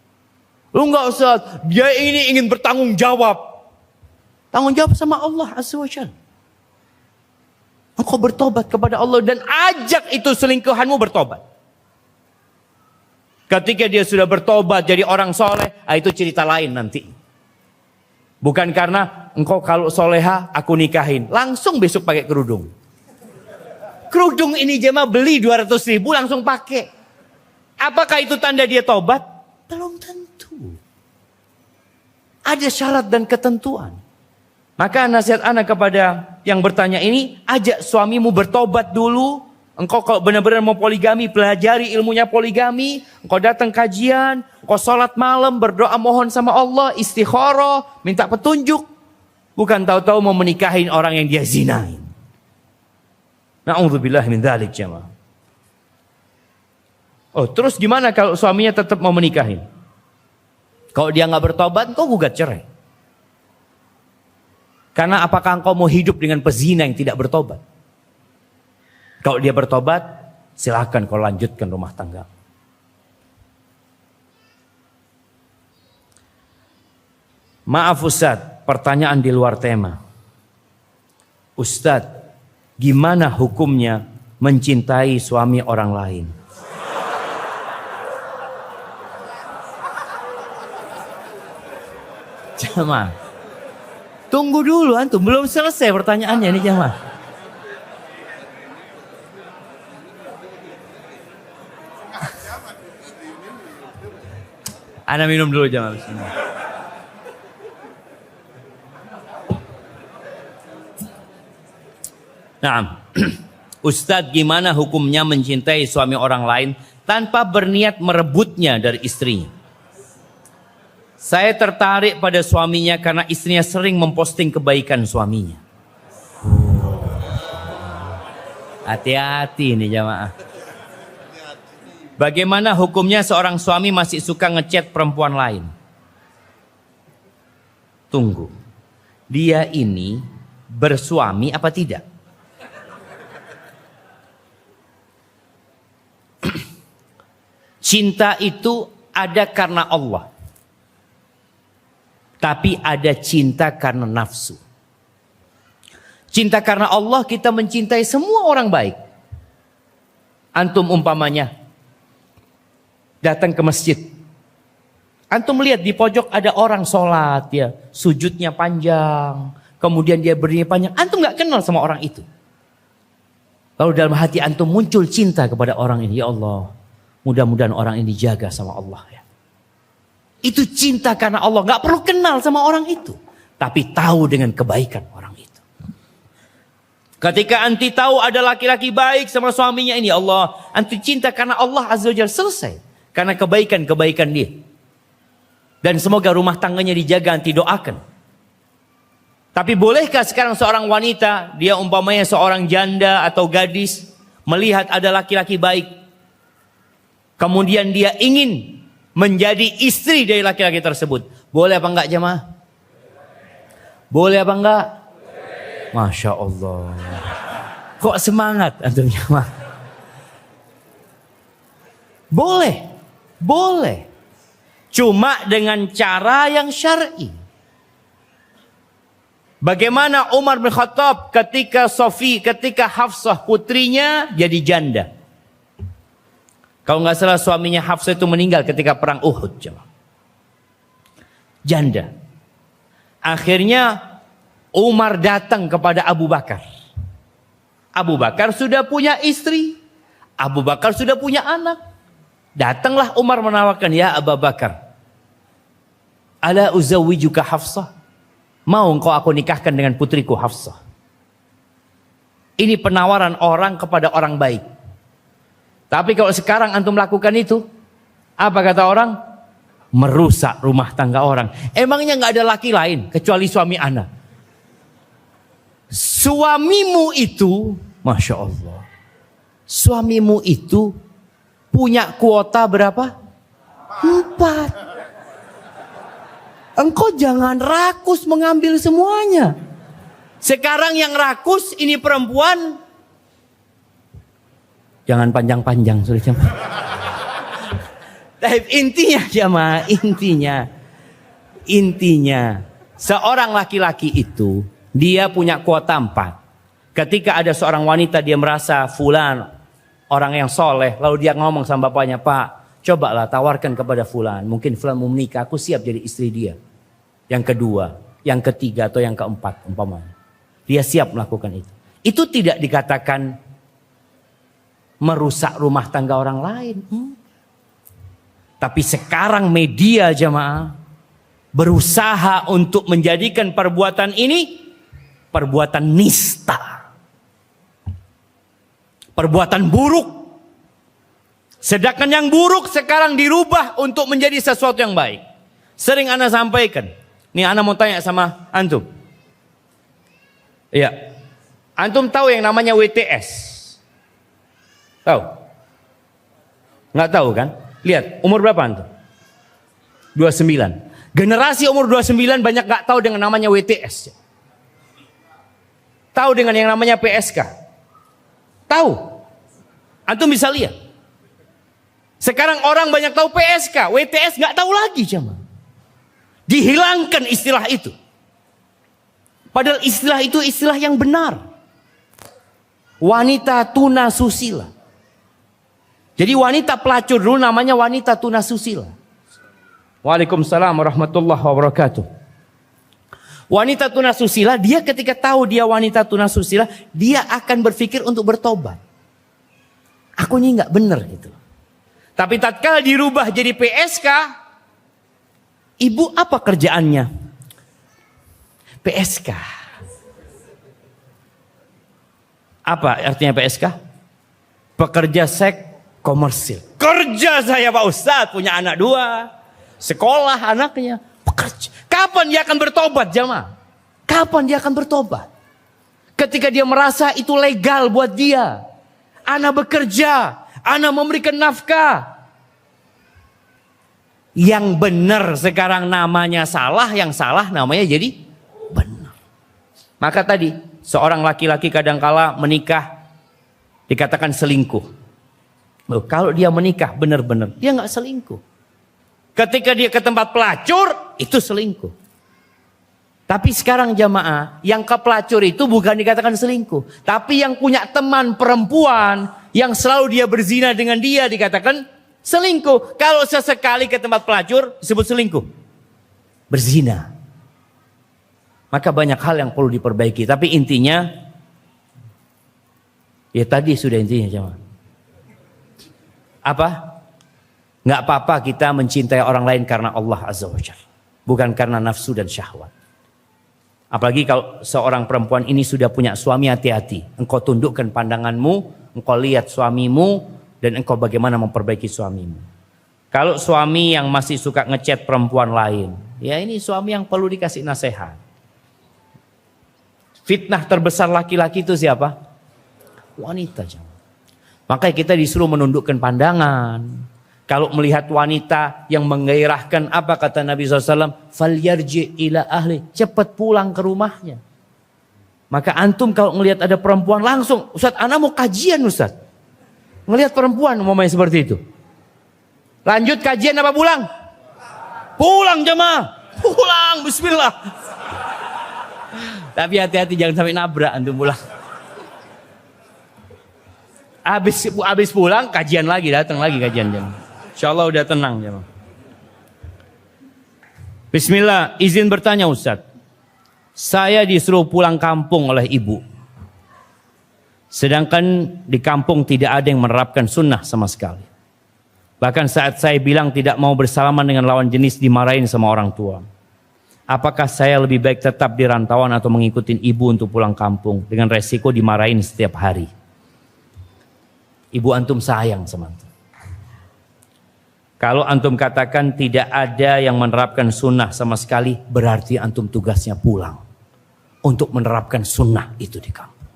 Lu enggak usah, dia ini ingin bertanggung jawab. Tanggung jawab sama Allah Azza wa Jalla. Engkau bertobat kepada Allah dan ajak itu selingkuhanmu bertobat. Ketika dia sudah bertobat jadi orang soleh, itu cerita lain nanti. Bukan karena engkau kalau soleha aku nikahin. Langsung besok pakai kerudung. Kerudung ini jemaah beli 200.000 langsung pakai. Apakah itu tanda dia tobat? Belum tentu. Ada syarat dan ketentuan. Maka nasihat anak kepada yang bertanya ini, ajak suamimu bertobat dulu. Engkau kalau benar-benar mau poligami, pelajari ilmunya poligami. Engkau datang kajian, engkau sholat malam, berdoa mohon sama Allah, istikharah, minta petunjuk. Bukan tahu-tahu mau menikahin orang yang dia zinain. Na'udzubillah min dzalik jamaah. Oh, terus gimana kalau suaminya tetap mau menikahin? Kalau dia nggak bertobat, engkau gugat cerai. Karena apakah engkau mau hidup dengan pezina yang tidak bertobat? Kalau dia bertobat, silakan kau lanjutkan rumah tangga. Maaf Ustadz, pertanyaan di luar tema. Ustadz, gimana hukumnya mencintai suami orang lain? Jamaah, tunggu dulu antum, belum selesai pertanyaannya nih jamaah. Ana minum dulu jamaah. Nah, Ustadz gimana hukumnya mencintai suami orang lain tanpa berniat merebutnya dari istrinya? Saya tertarik pada suaminya karena istrinya sering memposting kebaikan suaminya. Hati-hati nih jamaah. Bagaimana hukumnya seorang suami masih suka ngechat perempuan lain? Tunggu. Dia ini bersuami apa tidak? Cinta itu ada karena Allah. Tapi ada cinta karena nafsu. Cinta karena Allah kita mencintai semua orang baik. Antum umpamanya datang ke masjid. Antum lihat di pojok ada orang sholat ya, sujudnya panjang. Kemudian dia berdiri panjang. Antum gak kenal sama orang itu. Lalu dalam hati antum muncul cinta kepada orang ini. Ya Allah, mudah-mudahan orang ini dijaga sama Allah ya. Itu cinta karena Allah. Gak perlu kenal sama orang itu. tapi tahu dengan kebaikan orang itu. Ketika anti tahu ada laki-laki baik sama suaminya ini, Allah, anti cinta karena Allah Azza wa Jalla, selesai. Karena kebaikan-kebaikan dia. Dan semoga rumah tangganya dijaga, anti doakan. Tapi bolehkah sekarang seorang wanita, dia umpamanya seorang janda atau gadis, melihat ada laki-laki baik, kemudian dia ingin menjadi istri dari laki-laki tersebut. Boleh apa enggak jemaah? Boleh apa enggak? Masya Allah. Kok semangat antum jemaah? Boleh. Boleh. Cuma dengan cara yang syar'i. Bagaimana Umar bin Khattab ketika Hafsah putrinya jadi janda. Kalau nggak salah suaminya Hafsah itu meninggal ketika perang Uhud. Janda. Akhirnya Umar datang kepada Abu Bakar. Abu Bakar sudah punya istri. Abu Bakar sudah punya anak. Datanglah Umar menawarkan, ya Abu Bakar, ala uzawwijuka Hafsah. Mau engkau aku nikahkan dengan putriku Hafsah. Ini penawaran orang kepada orang baik. Tapi kalau sekarang antum lakukan itu, apa kata orang? Merusak rumah tangga orang. Emangnya nggak ada laki lain kecuali suami anak? Suamimu itu, Masya Allah, suamimu itu punya kuota berapa? 4. Engkau jangan rakus mengambil semuanya. Sekarang yang rakus ini perempuan. Jangan panjang-panjang, sudah jemaah. Tapi intinya jemaah, intinya seorang laki-laki itu dia punya kuota 4. Ketika ada seorang wanita dia merasa fulan orang yang soleh, lalu dia ngomong sama bapaknya, Pak, cobalah tawarkan kepada fulan, mungkin fulan mau menikah, aku siap jadi istri dia. Yang kedua, yang ketiga atau yang keempat umpamanya. Dia siap melakukan itu. Itu tidak dikatakan merusak rumah tangga orang lain. Tapi sekarang media jemaah berusaha untuk menjadikan perbuatan ini perbuatan nista. Perbuatan buruk. Sedangkan yang buruk sekarang dirubah untuk menjadi sesuatu yang baik. Sering ana sampaikan. Nih ana mau tanya sama antum. Iya. Antum tahu yang namanya WTS? Tahu? Nggak tahu kan? Lihat, umur berapa antum? 29. Generasi umur 29 banyak nggak tahu dengan namanya WTS. Tahu dengan yang namanya PSK? Tahu? Antum bisa lihat. Sekarang orang banyak tahu PSK, WTS nggak tahu lagi jemaah. Dihilangkan istilah itu. Padahal istilah itu istilah yang benar. Wanita tuna susila. Jadi wanita pelacur dulu namanya wanita tuna susila. Waalaikumsalam warahmatullahi wabarakatuh. Wanita tuna susila, dia ketika tahu dia wanita tuna susila, dia akan berpikir untuk bertobat. Aku ini nggak benar gitu. Tapi tatkala dirubah jadi PSK, ibu apa kerjaannya? PSK. Apa artinya PSK? Pekerja seks komersil. Kerja saya Pak Ustadz, punya anak 2, sekolah anaknya, pekerja. Kapan dia akan bertobat jemaah? Kapan dia akan bertobat? Ketika dia merasa itu legal buat dia. Ana bekerja, ana memberikan nafkah. Yang benar sekarang namanya salah, yang salah namanya jadi benar. Maka tadi seorang laki-laki kadangkala menikah dikatakan selingkuh. Loh, kalau dia menikah benar-benar dia nggak selingkuh. Ketika dia ke tempat pelacur itu selingkuh. Tapi sekarang jamaah yang ke pelacur itu bukan dikatakan selingkuh, tapi yang punya teman perempuan yang selalu dia berzina dengan dia dikatakan selingkuh. Kalau sesekali ke tempat pelacur disebut selingkuh, berzina. Maka banyak hal yang perlu diperbaiki. Tapi intinya, ya tadi sudah intinya jemaah. Apa? Nggak apa-apa kita mencintai orang lain karena Allah Azza wa Jalla, bukan karena nafsu dan syahwat. Apalagi kalau seorang perempuan ini sudah punya suami, hati-hati. Engkau tundukkan pandanganmu, engkau lihat suamimu, dan engkau bagaimana memperbaiki suamimu. Kalau suami yang masih suka ngechat perempuan lain, ya ini suami yang perlu dikasih nasihat. Fitnah terbesar laki-laki itu siapa? Wanita. Makanya kita disuruh menundukkan pandangan. Kalau melihat wanita yang menggairahkan, apa kata Nabi SAW? Falyarji ila ahli, cepat pulang ke rumahnya. Maka antum kalau melihat ada perempuan langsung, Ustaz, ana mau kajian Ustaz. Ngelihat perempuan umpamanya seperti itu. Lanjut kajian apa pulang? Pulang jemaah. Pulang, bismillah. Tapi hati-hati jangan sampai nabrak antum pulang. Habis pulang kajian lagi, datang lagi kajian jemaah. Insyaallah udah tenang jemaah. Bismillah, izin bertanya Ustaz. Saya disuruh pulang kampung oleh ibu. Sedangkan di kampung tidak ada yang menerapkan sunnah sama sekali. Bahkan saat saya bilang tidak mau bersalaman dengan lawan jenis dimarahin sama orang tua. Apakah saya lebih baik tetap di rantauan atau mengikuti ibu untuk pulang kampung dengan resiko dimarahin setiap hari? Ibu antum sayang sama antum. Kalau antum katakan tidak ada yang menerapkan sunnah sama sekali, berarti antum tugasnya pulang untuk menerapkan sunnah itu di kampung.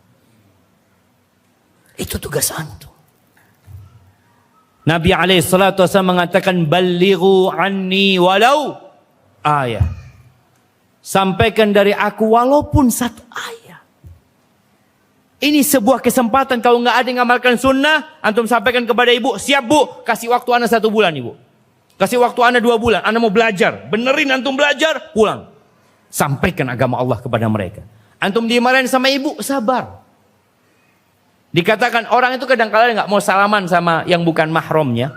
Itu tugas antum. Nabi SAW mengatakan, balighu anni walau ayat. Sampaikan dari aku walaupun satu ayat. Ini sebuah kesempatan. Kalau nggak ada yang ngamalkan sunnah, antum sampaikan kepada ibu, siap bu, kasih waktu ana 1 bulan ibu. Kasih waktu ana 2 bulan, ana mau belajar. Benerin antum belajar, pulang. Sampaikan agama Allah kepada mereka. Antum dimarahin sama ibu, sabar. Dikatakan orang itu kadang-kadang nggak mau salaman sama yang bukan mahramnya.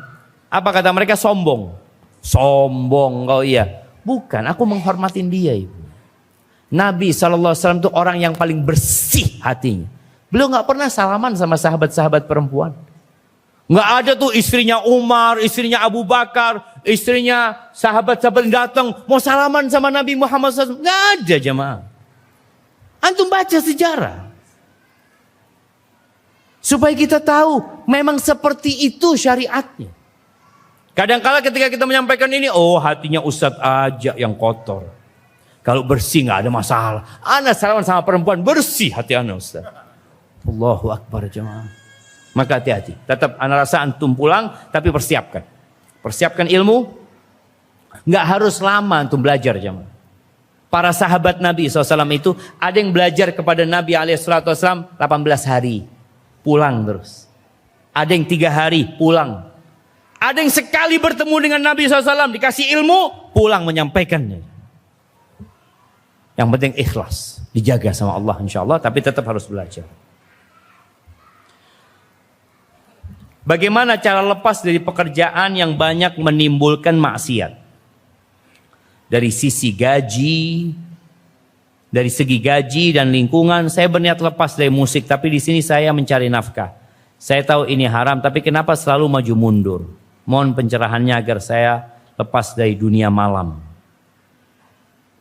Apa kata mereka? Sombong. Sombong kau iya. Bukan, aku menghormatin dia ibu. Nabi SAW itu orang yang paling bersih hatinya. Beliau nggak pernah salaman sama sahabat-sahabat perempuan. Nggak ada tuh istrinya Umar, istrinya Abu Bakar, istrinya sahabat-sahabat yang datang mau salaman sama Nabi Muhammad SAW. Nggak ada jemaah. Antum baca sejarah. Supaya kita tahu memang seperti itu syariatnya. Kadang-kala ketika kita menyampaikan ini, oh hatinya Ustadz aja yang kotor. Kalau bersih nggak ada masalah. Ana salaman sama perempuan bersih hati ana Ustadz. Allahu Akbar jemaah. Maka hati-hati. Tetap ana rasa antum pulang tapi persiapkan. Persiapkan ilmu. Nggak harus lama antum belajar jemaah. Para sahabat Nabi SAW itu ada yang belajar kepada Nabi SAW 18 hari. Pulang terus. Ada yang 3 hari pulang. Ada yang sekali bertemu dengan Nabi SAW dikasih ilmu pulang menyampaikannya. Yang penting ikhlas. Dijaga sama Allah insyaAllah. Tapi tetap harus belajar. Bagaimana cara lepas dari pekerjaan yang banyak menimbulkan maksiat? Dari sisi gaji, dari segi gaji dan lingkungan, saya berniat lepas dari musik, tapi di sini saya mencari nafkah. Saya tahu ini haram, tapi kenapa selalu maju mundur? Mohon pencerahannya agar saya lepas dari dunia malam.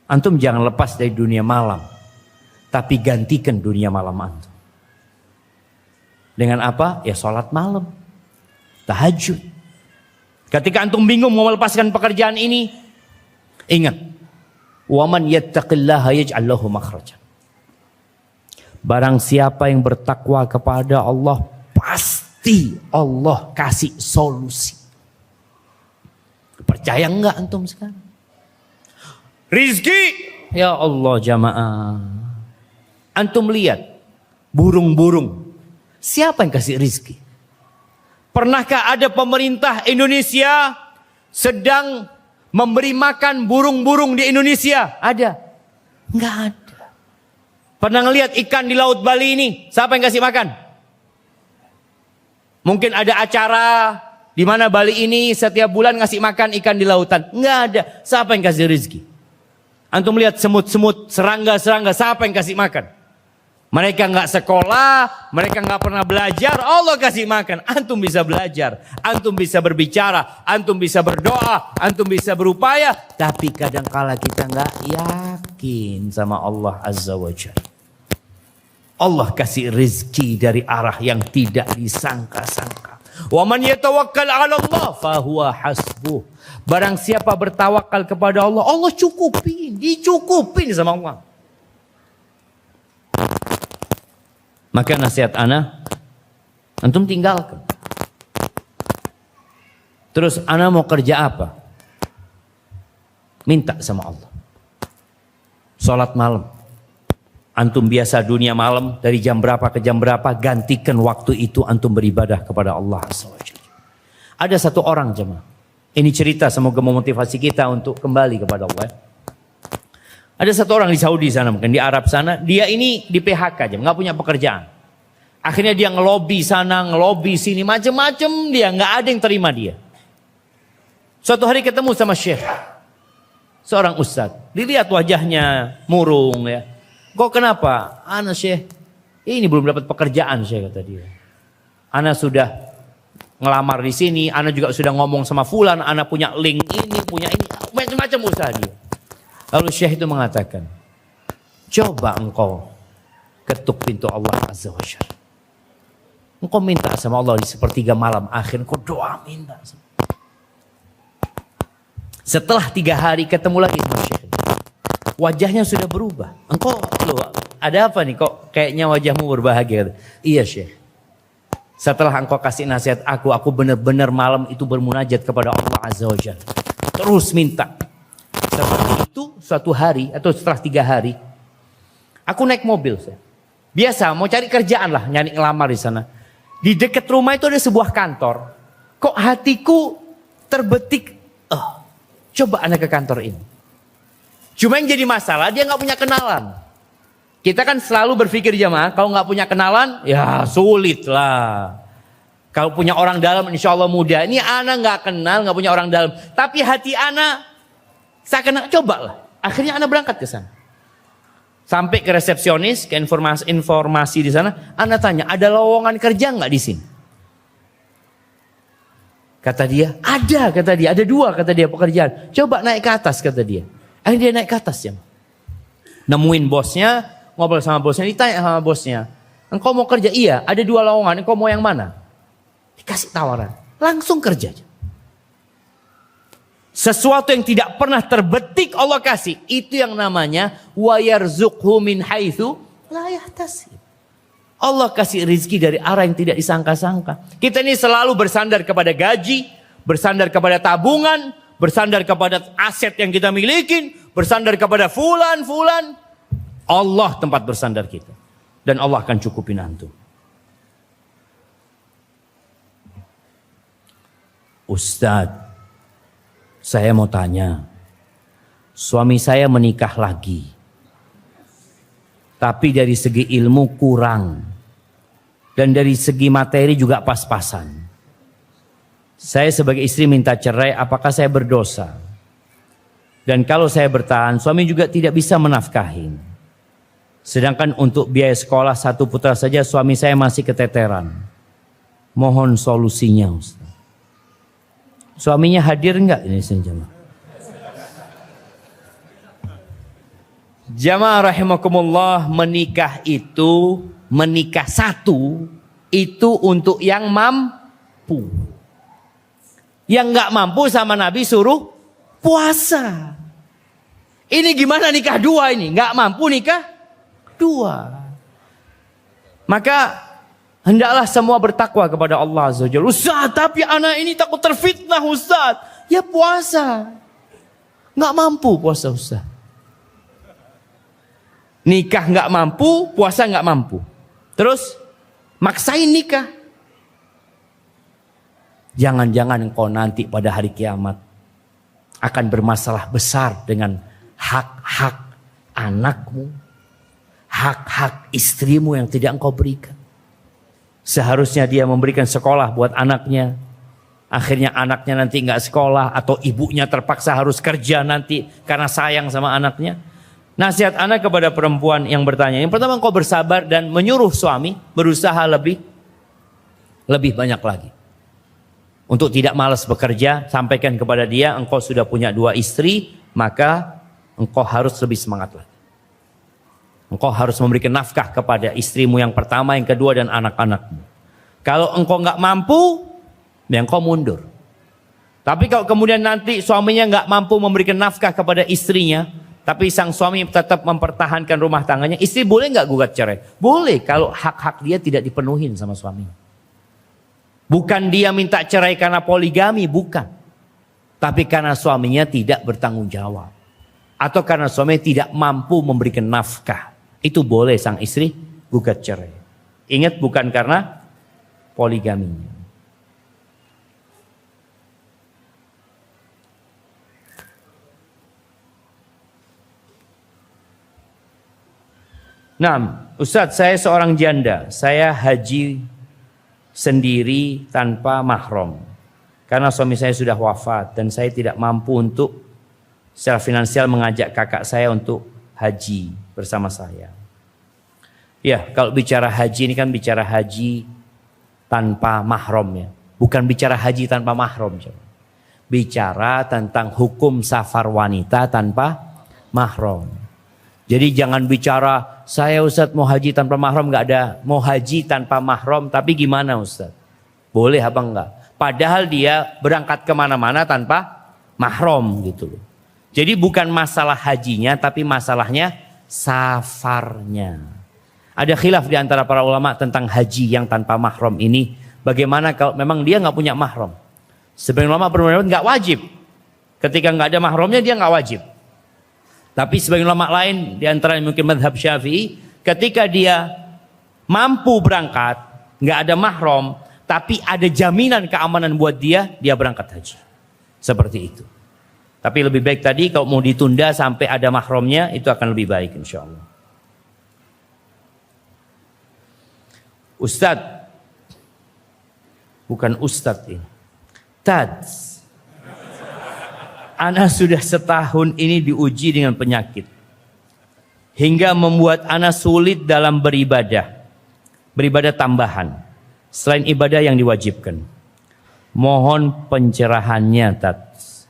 Antum jangan lepas dari dunia malam, tapi gantikan dunia malam antum. Dengan apa? Ya sholat malam. Tahajud. Ketika antum bingung mau melepaskan pekerjaan ini, ingat, waman yattaqillaha yaj'al lahu makhrajan. Barang siapa yang bertakwa kepada Allah, pasti Allah kasih solusi. Percaya enggak antum sekarang? Rizki, ya Allah jamaah. Antum lihat burung-burung. Siapa yang kasih rizki? Pernahkah ada pemerintah Indonesia sedang memberi makan burung-burung di Indonesia? Ada? Enggak ada. Pernah ngelihat ikan di Laut Bali ini? Siapa yang kasih makan? Mungkin ada acara di mana Bali ini setiap bulan ngasih makan ikan di lautan. Enggak ada. Siapa yang kasih rezeki? Antum lihat semut-semut, serangga-serangga, siapa yang kasih makan? Mereka nggak sekolah, mereka nggak pernah belajar, Allah kasih makan. Antum bisa belajar, antum bisa berbicara, antum bisa berdoa, antum bisa berupaya. Tapi kadang kala kita nggak yakin. yakin sama Allah Azza wa Jalla. Allah kasih rezeki dari arah yang tidak disangka-sangka. Wa man yatawakkal 'ala Allah fahuwa hasbuh. Barang siapa bertawakal kepada Allah, Allah dicukupin sama Allah. Maka nasihat ana, antum tinggalkan. Terus ana mau kerja apa? Minta sama Allah. Salat malam. Antum biasa dunia malam dari jam berapa ke jam berapa, gantikan waktu itu antum beribadah kepada Allah SWT. Ada satu orang jemaah. Ini cerita semoga memotivasi kita untuk kembali kepada Allah. Ada satu orang di Saudi sana, mungkin di Arab sana, dia ini di PHK aja, nggak punya pekerjaan. Akhirnya dia ngelobi sana, ngelobi sini, macam-macam dia, nggak ada yang terima dia. Suatu hari ketemu sama Syekh, seorang ustadz, dilihat wajahnya murung ya. Kok kenapa? Ana Syekh, ini belum dapat pekerjaan Syekh, kata dia. Ana sudah ngelamar di sini, ana juga sudah ngomong sama fulan, ana punya link ini, punya ini, macam-macam usaha dia. Lalu Syekh itu mengatakan, coba engkau ketuk pintu Allah Azza wa Jalla. Engkau minta sama Allah di sepertiga malam akhir, engkau doa minta. Setelah 3 hari ketemu lagi sama Syekh. Wajahnya sudah berubah. Engkau loh, ada apa nih kok kayaknya wajahmu berbahagia? Iya Syekh. Setelah engkau kasih nasihat aku benar-benar malam itu bermunajat kepada Allah Azza wa Jalla. Terus minta. Setelah itu suatu hari atau setelah 3 hari, aku naik mobil. Biasa mau cari kerjaan lah, nyari ngelamar di sana. Di dekat rumah itu ada sebuah kantor. Kok hatiku terbetik, coba anak ke kantor ini. Cuma yang jadi masalah dia nggak punya kenalan. Kita kan selalu berpikir jemaah, kalau nggak punya kenalan, ya sulit lah. Kalau punya orang dalam, insya Allah mudah. Ini anak nggak kenal, nggak punya orang dalam. Tapi hati anak, saya kenal, cobalah. Akhirnya anak berangkat ke sana. Sampai ke resepsionis, ke informasi di sana, anak tanya, ada lowongan kerja nggak di sini? Kata dia, ada 2 kata dia pekerjaan. Coba naik ke atas kata dia. Akhirnya dia naik ke atas ya. Nemuin bosnya, ngobrol sama bosnya, ditanya sama bosnya. Engkau mau kerja? Iya, ada 2 lowongan, engkau mau yang mana? Dikasih tawaran, langsung kerja aja. Sesuatu yang tidak pernah terbetik Allah kasih, itu yang namanya wa yarzuqhu min haitsu la yahtasib. Allah kasih rezeki dari arah yang tidak disangka-sangka. Kita ini selalu bersandar kepada gaji, bersandar kepada tabungan, bersandar kepada aset yang kita miliki, bersandar kepada fulan. Allah tempat bersandar kita. Dan Allah akan cukupin antum. Ustadz, saya mau tanya. Suami saya menikah lagi. Tapi dari segi ilmu kurang. Dan dari segi materi juga pas-pasan. Saya sebagai istri minta cerai, apakah saya berdosa? Dan kalau saya bertahan, suami juga tidak bisa menafkahi. Sedangkan untuk biaya sekolah 1 putra saja suami saya masih keteteran. Mohon solusinya Ustaz. Suaminya hadir enggak ini jemaah? Jamaah rahimakumullah, menikah 1 itu untuk yang mampu. Yang nggak mampu sama Nabi suruh puasa. Ini gimana nikah 2 ini? Nggak mampu nikah 2. Maka hendaklah semua bertakwa kepada Allah Azza wa Jalla. Ustaz, tapi anak ini takut terfitnah Ustaz. Ya puasa. Nggak mampu puasa Ustaz. Nikah nggak mampu, puasa nggak mampu. Terus maksain nikah. Jangan-jangan engkau nanti pada hari kiamat akan bermasalah besar dengan hak-hak anakmu, hak-hak istrimu yang tidak engkau berikan. Seharusnya dia memberikan sekolah buat anaknya. Akhirnya anaknya nanti nggak sekolah atau ibunya terpaksa harus kerja nanti karena sayang sama anaknya. Nasihat anak kepada perempuan yang bertanya. Yang pertama, engkau bersabar dan menyuruh suami berusaha lebih banyak lagi. Untuk tidak malas bekerja, sampaikan kepada dia, engkau sudah punya 2 istri, maka engkau harus lebih semangat lagi. Engkau harus memberikan nafkah kepada istrimu yang pertama, yang kedua, dan anak-anakmu. Kalau engkau nggak mampu, ya engkau mundur. Tapi kalau kemudian nanti suaminya nggak mampu memberikan nafkah kepada istrinya, tapi sang suami tetap mempertahankan rumah tangganya, istri boleh nggak gugat cerai? Boleh, kalau hak-hak dia tidak dipenuhin sama suaminya. Bukan dia minta cerai karena poligami, bukan. Tapi karena suaminya tidak bertanggung jawab. Atau karena suaminya tidak mampu memberikan nafkah. Itu boleh sang istri gugat cerai. Ingat, bukan karena poligaminya. Nah, Ustadz, saya seorang janda. Saya haji sendiri tanpa mahram. Karena suami saya sudah wafat dan saya tidak mampu untuk secara finansial mengajak kakak saya untuk haji bersama saya. Ya, kalau bicara haji ini kan bicara haji tanpa mahram ya. Bukan bicara haji tanpa mahram. Bicara tentang hukum safar wanita tanpa mahram. Jadi jangan bicara saya Ustadz mau haji tanpa mahram, nggak ada. Mau haji tanpa mahram tapi gimana Ustadz? Boleh apa enggak? Padahal dia berangkat kemana-mana tanpa mahram gitu loh. Jadi bukan masalah hajinya tapi masalahnya safarnya. Ada khilaf di antara para ulama tentang haji yang tanpa mahram ini. Bagaimana kalau memang dia nggak punya mahram? Sebagian ulama berpendapat nggak wajib. Ketika nggak ada mahramnya dia nggak wajib. Tapi sebagian ulama lain, di antara mungkin mazhab Syafi'i, ketika dia mampu berangkat, nggak ada mahram, tapi ada jaminan keamanan buat dia berangkat haji. Seperti itu. Tapi lebih baik tadi kalau mau ditunda sampai ada mahramnya, itu akan lebih baik insya Allah. Ustadz, bukan Ustadz ini, Tads. Ana sudah setahun ini diuji dengan penyakit. Hingga membuat ana sulit dalam beribadah. Beribadah tambahan. Selain ibadah yang diwajibkan. Mohon pencerahannya, Tats.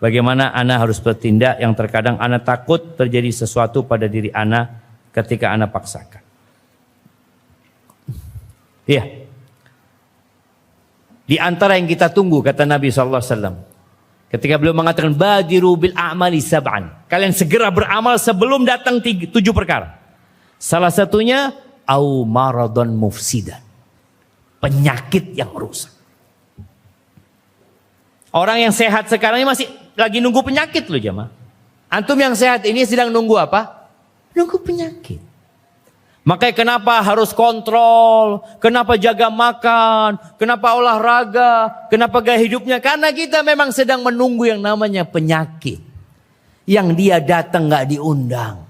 Bagaimana ana harus bertindak yang terkadang ana takut terjadi sesuatu pada diri ana ketika ana paksakan. Iya. Di antara yang kita tunggu, kata Nabi SAW. Ketika beliau mengatakan badiru bil a'mali sab'an. Kalian segera beramal sebelum datang 7 perkara. Salah satunya au maradon mufsidan. Penyakit yang merusak. Orang yang sehat sekarang ini masih lagi nunggu penyakit loh jemaah. Antum yang sehat ini sedang nunggu apa? Nunggu penyakit. Makanya kenapa harus kontrol, kenapa jaga makan, kenapa olahraga, kenapa gaya hidupnya? Karena kita memang sedang menunggu yang namanya penyakit. Yang dia datang gak diundang.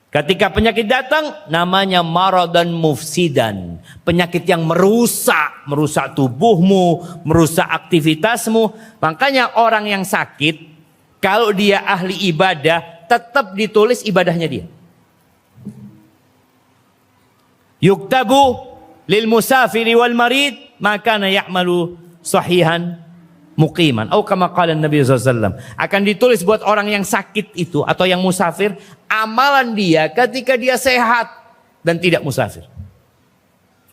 Ketika penyakit datang, namanya maradan mufsidan. Penyakit yang merusak tubuhmu, merusak aktivitasmu. Makanya orang yang sakit, kalau dia ahli ibadah, tetap ditulis ibadahnya dia. Yuktabu lil musafiri wal marid maka na ya'malu sahihan muqiman. Atau kama qala Nabi SAW. Akan ditulis buat orang yang sakit itu atau yang musafir amalan dia ketika dia sehat dan tidak musafir.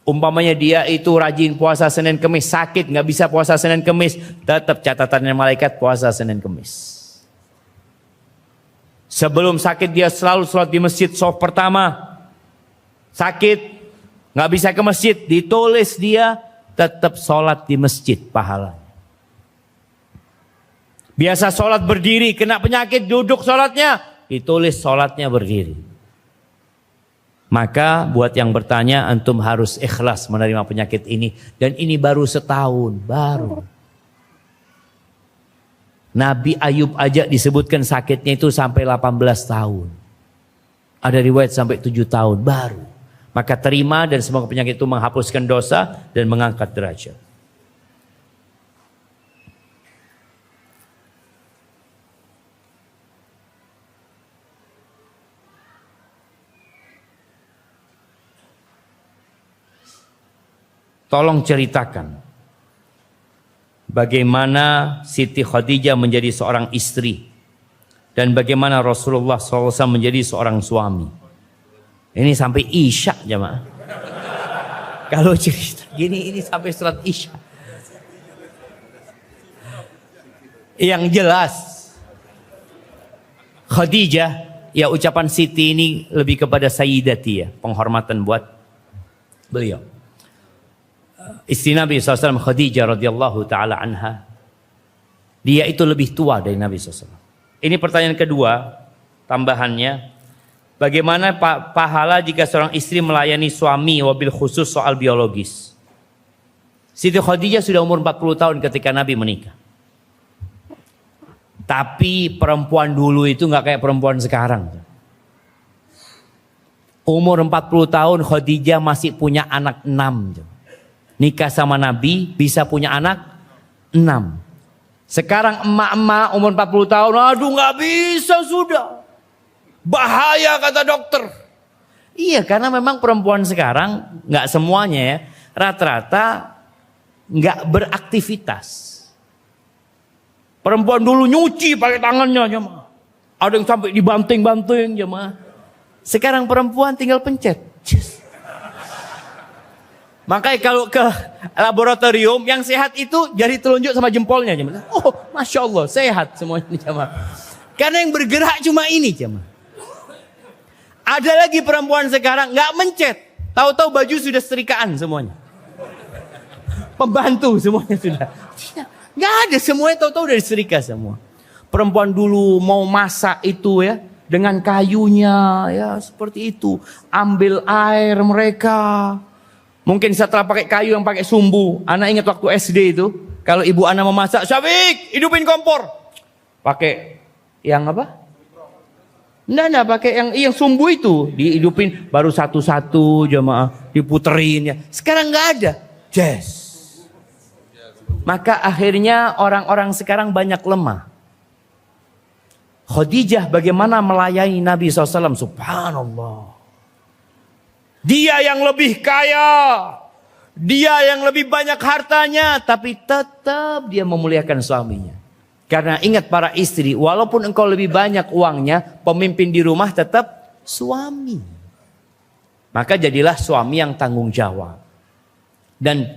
Umpamanya dia itu rajin puasa Senin Kemis, sakit nggak bisa puasa Senin Kemis, tetap catatannya malaikat puasa Senin Kemis. Sebelum sakit dia selalu sholat di masjid shaf pertama. Sakit nggak bisa ke masjid, ditulis dia tetap sholat di masjid pahalanya. Biasa sholat berdiri, kena penyakit duduk sholatnya, ditulis sholatnya berdiri. Maka buat yang bertanya, antum harus ikhlas menerima penyakit ini. Dan ini baru setahun, baru. Nabi Ayub aja disebutkan sakitnya itu sampai 18 tahun. Ada riwayat sampai 7 tahun, baru. Maka terima dan semoga penyakit itu menghapuskan dosa dan mengangkat derajat. Tolong ceritakan bagaimana Siti Khadijah menjadi seorang istri Dan bagaimana Rasulullah SAW menjadi seorang suami. Ini sampai Isya jemaah. Kalau cerita gini ini sampai surat Isya. Yang jelas Khadijah, ya ucapan Siti ini lebih kepada Sayyidati ya, penghormatan buat beliau. Istri Nabi SAW Khadijah radhiyallahu taala anha, dia itu lebih tua dari Nabi SAW. Ini pertanyaan kedua, tambahannya, bagaimana pahala jika seorang istri melayani suami, wabil khusus soal biologis. Siti Khadijah sudah umur 40 tahun ketika Nabi menikah. Tapi perempuan dulu itu nggak kayak perempuan sekarang. Umur 40 tahun Khadijah masih punya anak 6. Nikah sama Nabi bisa punya anak 6. Sekarang emak-emak umur 40 tahun, aduh nggak bisa sudah. Bahaya kata dokter. Iya, karena memang perempuan sekarang nggak semuanya ya, rata-rata nggak beraktivitas. Perempuan dulu nyuci pakai tangannya jemaah. Ada yang sampai dibanting-banting jemaah. Sekarang perempuan tinggal pencet. Makanya kalau ke laboratorium yang sehat itu jari telunjuk sama jempolnya jemaah. Oh, masya Allah sehat semuanya jemaah. Karena yang bergerak cuma ini jemaah. Ada lagi perempuan sekarang nggak mencet, tahu-tahu baju sudah setrikaan semuanya. Pembantu semuanya sudah. Nggak ada, semuanya tahu-tahu dari setrika semua. Perempuan dulu mau masak itu ya dengan kayunya ya seperti itu. Ambil air mereka. Mungkin setelah pakai kayu yang pakai sumbu. Anak ingat waktu SD itu, kalau ibu anak mau masak, Syafiq, hidupin kompor. Pakai yang apa? Nggak, pakai yang sumbu itu. Dihidupin baru satu-satu jemaah. Diputerin ya. Sekarang nggak ada. Yes. Maka akhirnya orang-orang sekarang banyak lemah. Khadijah bagaimana melayani Nabi SAW. Subhanallah. Dia yang lebih kaya. Dia yang lebih banyak hartanya. Tapi tetap dia memuliakan suaminya. Karena ingat para istri, walaupun engkau lebih banyak uangnya, pemimpin di rumah tetap suami. Maka jadilah suami yang tanggung jawab. Dan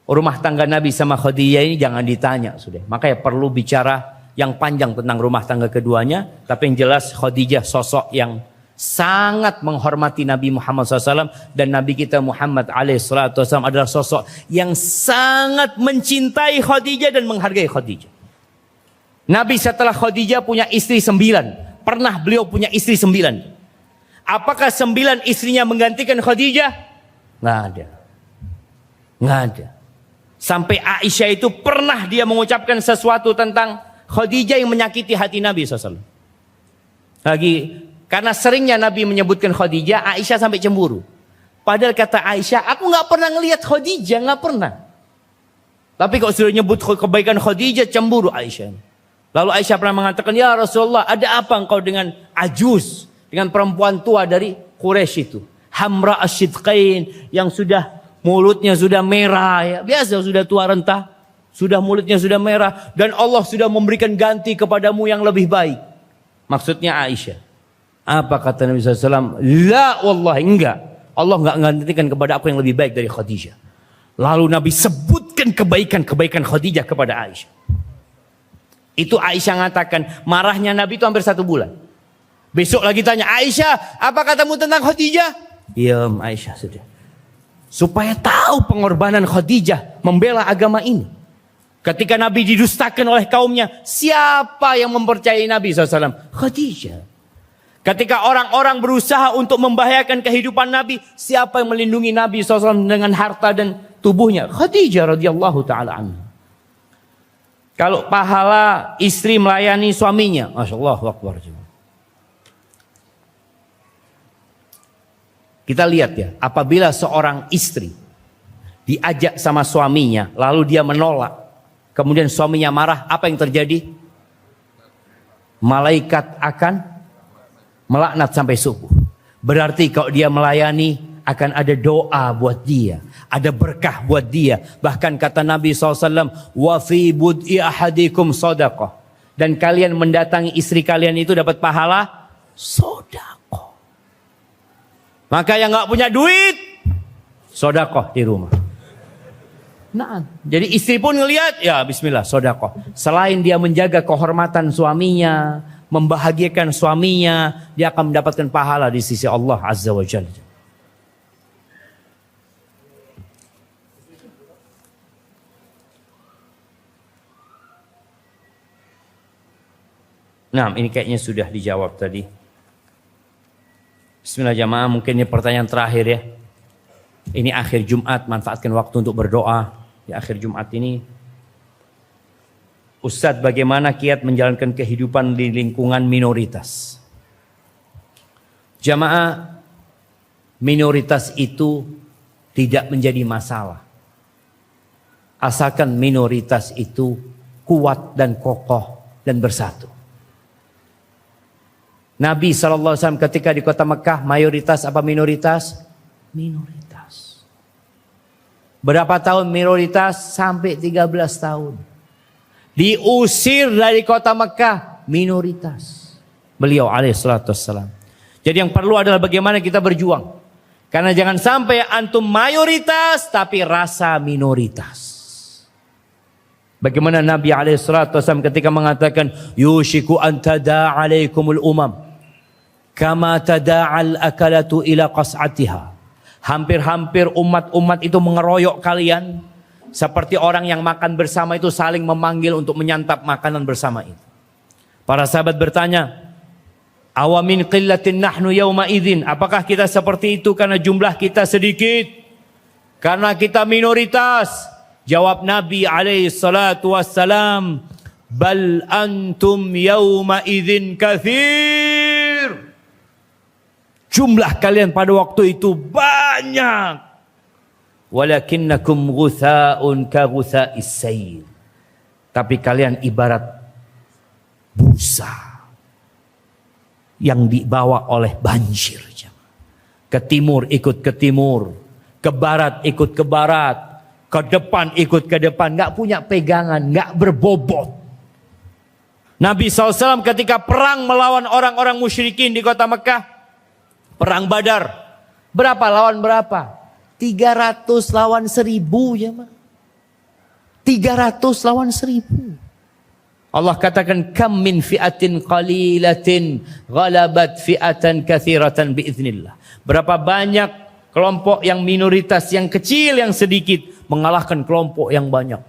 rumah tangga Nabi sama Khadijah ini jangan ditanya sudah. Makanya perlu bicara yang panjang tentang rumah tangga keduanya. Tapi yang jelas Khadijah sosok yang sangat menghormati Nabi Muhammad SAW. Dan Nabi kita Muhammad SAW adalah sosok yang sangat mencintai Khadijah dan menghargai Khadijah. Nabi setelah Khadijah punya istri 9. Pernah beliau punya istri 9. Apakah 9 istrinya menggantikan Khadijah? Nggak ada. Nggak ada. Sampai Aisyah itu pernah dia mengucapkan sesuatu tentang Khadijah yang menyakiti hati Nabi SAW. Lagi, karena seringnya Nabi menyebutkan Khadijah, Aisyah sampai cemburu. Padahal kata Aisyah, aku nggak pernah ngelihat Khadijah, nggak pernah. Tapi kalau sudah nyebut kebaikan Khadijah, cemburu Aisyah. Lalu Aisyah pernah mengatakan, ya Rasulullah, ada apa engkau dengan ajuz, dengan perempuan tua dari Quraisy itu, Hamra asyidqain, yang sudah mulutnya sudah merah, ya. Biasa sudah tua renta, sudah mulutnya sudah merah, dan Allah sudah memberikan ganti kepadamu yang lebih baik. Maksudnya Aisyah. Apa kata Nabi SAW? La wallahi, enggak. Allah enggak menggantikan kepada aku yang lebih baik dari Khadijah. Lalu Nabi sebutkan kebaikan Khadijah kepada Aisyah. Itu Aisyah mengatakan, marahnya Nabi itu hampir 1 bulan. Besok lagi tanya, Aisyah, apa katamu tentang Khadijah? Diam Aisyah sudah. Supaya tahu pengorbanan Khadijah membela agama ini. Ketika Nabi didustakan oleh kaumnya, siapa yang mempercayai Nabi SAW? Khadijah. Ketika orang-orang berusaha untuk membahayakan kehidupan Nabi, siapa yang melindungi Nabi SAW dengan harta dan tubuhnya? Khadijah radhiyallahu ta'ala anha. Kalau pahala istri melayani suaminya, Masya Allah, Akbar. Kita lihat ya, apabila seorang istri diajak sama suaminya, lalu dia menolak, kemudian suaminya marah, apa yang terjadi? Malaikat akan melaknat sampai subuh. Berarti kalau dia melayani, akan ada doa buat dia, ada berkah buat dia. Bahkan kata Nabi SAW, wa fi bud'i ahadikum sadaqah. dan kalian mendatangi istri kalian itu dapat pahala sedekah. Maka yang nggak punya duit, sedekah di rumah. Nah, jadi istri pun ngelihat, ya bismillah, sedekah. Selain dia menjaga kehormatan suaminya, membahagiakan suaminya, dia akan mendapatkan pahala di sisi Allah Azza wa Jalla. Nah, ini kayaknya sudah dijawab tadi. Bismillah jamaah, mungkin ini pertanyaan terakhir ya. Ini akhir Jumat, manfaatkan waktu untuk berdoa di akhir Jumat ini. Ustadz, bagaimana kiat menjalankan kehidupan di lingkungan minoritas? Jamaah, minoritas itu tidak menjadi masalah. Asalkan minoritas itu kuat dan kokoh dan bersatu. Nabi SAW ketika di kota Mekah mayoritas apa minoritas? Minoritas. Berapa tahun minoritas? Sampai 13 tahun. Diusir dari kota Mekah minoritas. Beliau alaihissalam. Jadi yang perlu adalah bagaimana kita berjuang. Karena jangan sampai antum mayoritas tapi rasa minoritas. Bagaimana Nabi alaihissalam ketika mengatakan yushiku an tada alaikumul umam kama tada'al akalatu ila qas'atiha. Hampir-hampir umat-umat itu mengeroyok kalian seperti orang yang makan bersama itu saling memanggil untuk menyantap makanan bersama itu. Para sahabat bertanya, awamin qillatin nahnu yawma idzin, apakah kita seperti itu karena jumlah kita sedikit? Karena kita minoritas? Jawab Nabi alaihi salatu wassalam, bal antum yawma idzin katsir. Jumlah kalian pada waktu itu banyak. Walakinnakum ghutha'un ka ghutha'is sayl. Tapi kalian ibarat busa yang dibawa oleh banjir. Ke timur ikut ke timur, ke barat ikut ke barat, ke depan ikut ke depan, nggak punya pegangan, nggak berbobot. Nabi SAW ketika perang melawan orang-orang musyrikin di kota Mekah, perang Badar, berapa lawan berapa? 300 lawan 1000 ya mah. 300 lawan 1000. Allah katakan kam min fi'atin qalilatin ghalabat fi'atan katsiratan biiznillah. Berapa banyak kelompok yang minoritas, yang kecil, yang sedikit mengalahkan kelompok yang banyak.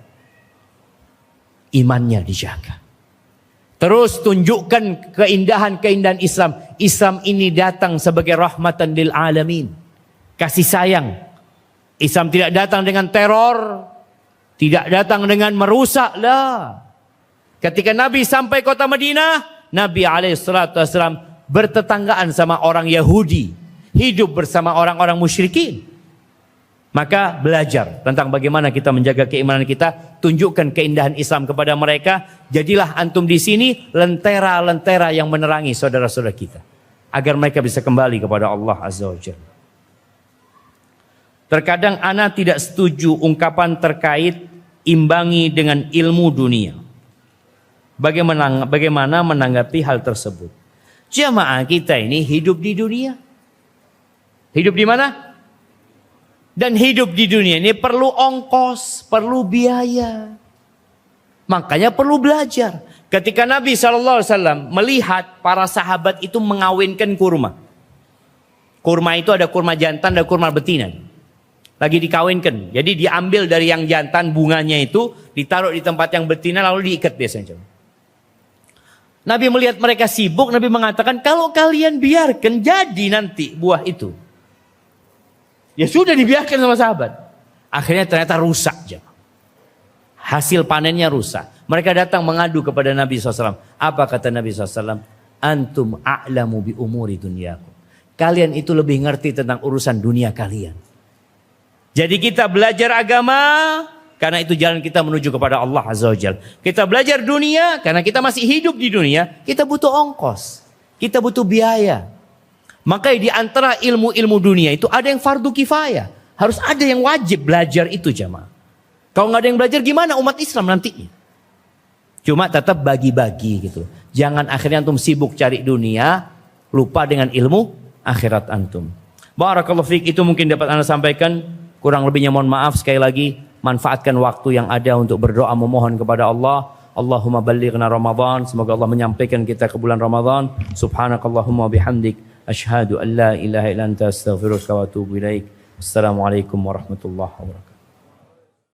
Imannya dijaga. Terus tunjukkan keindahan-keindahan Islam. Islam ini datang sebagai rahmatan lil alamin. Kasih sayang. Islam tidak datang dengan teror, tidak datang dengan merusak lah. Ketika Nabi sampai kota Madinah, Nabi alaihissalam bertetanggaan sama orang Yahudi, hidup bersama orang-orang musyrikin. Maka belajar tentang bagaimana kita menjaga keimanan kita, tunjukkan keindahan Islam kepada mereka. Jadilah antum di sini lentera-lentera yang menerangi saudara-saudara kita, agar mereka bisa kembali kepada Allah Azza wa Jalla. Terkadang ana tidak setuju ungkapan terkait imbangi dengan ilmu dunia. Bagaimana menanggapi hal tersebut? Jamaah kita ini hidup di dunia. Hidup di mana? Dan hidup di dunia ini perlu ongkos, perlu biaya. Makanya perlu belajar. Ketika Nabi SAW melihat para sahabat itu mengawinkan kurma. Kurma itu ada kurma jantan dan kurma betina. Lagi dikawinkan. Jadi diambil dari yang jantan bunganya itu, ditaruh di tempat yang betina lalu diikat biasanya. Nabi melihat mereka sibuk, Nabi mengatakan kalau kalian biarkan jadi nanti buah itu. Ya sudah dibiarkan sama sahabat. Akhirnya ternyata rusak. Hasil panennya rusak. Mereka datang mengadu kepada Nabi SAW. Apa kata Nabi SAW? Antum a'lamu bi umuri dunyakum. Kalian itu lebih ngerti tentang urusan dunia kalian. Jadi kita belajar agama, karena itu jalan kita menuju kepada Allah Azza wa Jalla. Kita belajar dunia, karena kita masih hidup di dunia. Kita butuh ongkos. Kita butuh biaya. Maka di antara ilmu-ilmu dunia itu ada yang fardu kifayah. Harus ada yang wajib belajar itu jamaah. Kalau nggak ada yang belajar gimana umat Islam nantinya? Cuma tetap bagi-bagi gitu. Jangan akhirnya antum sibuk cari dunia, lupa dengan ilmu akhirat antum. Barakallahu fiik, itu mungkin dapat Anda sampaikan. Kurang lebihnya mohon maaf. Sekali lagi, manfaatkan waktu yang ada untuk berdoa memohon kepada Allah. Allahumma ballighna Ramadan. Semoga Allah menyampaikan kita ke bulan Ramadan. Subhanakallahumma bihamdik. Asyhadu an la ilaha illa anta astaghfiruka wa atubu ilaik. Assalamualaikum warahmatullahi wabarakatuh.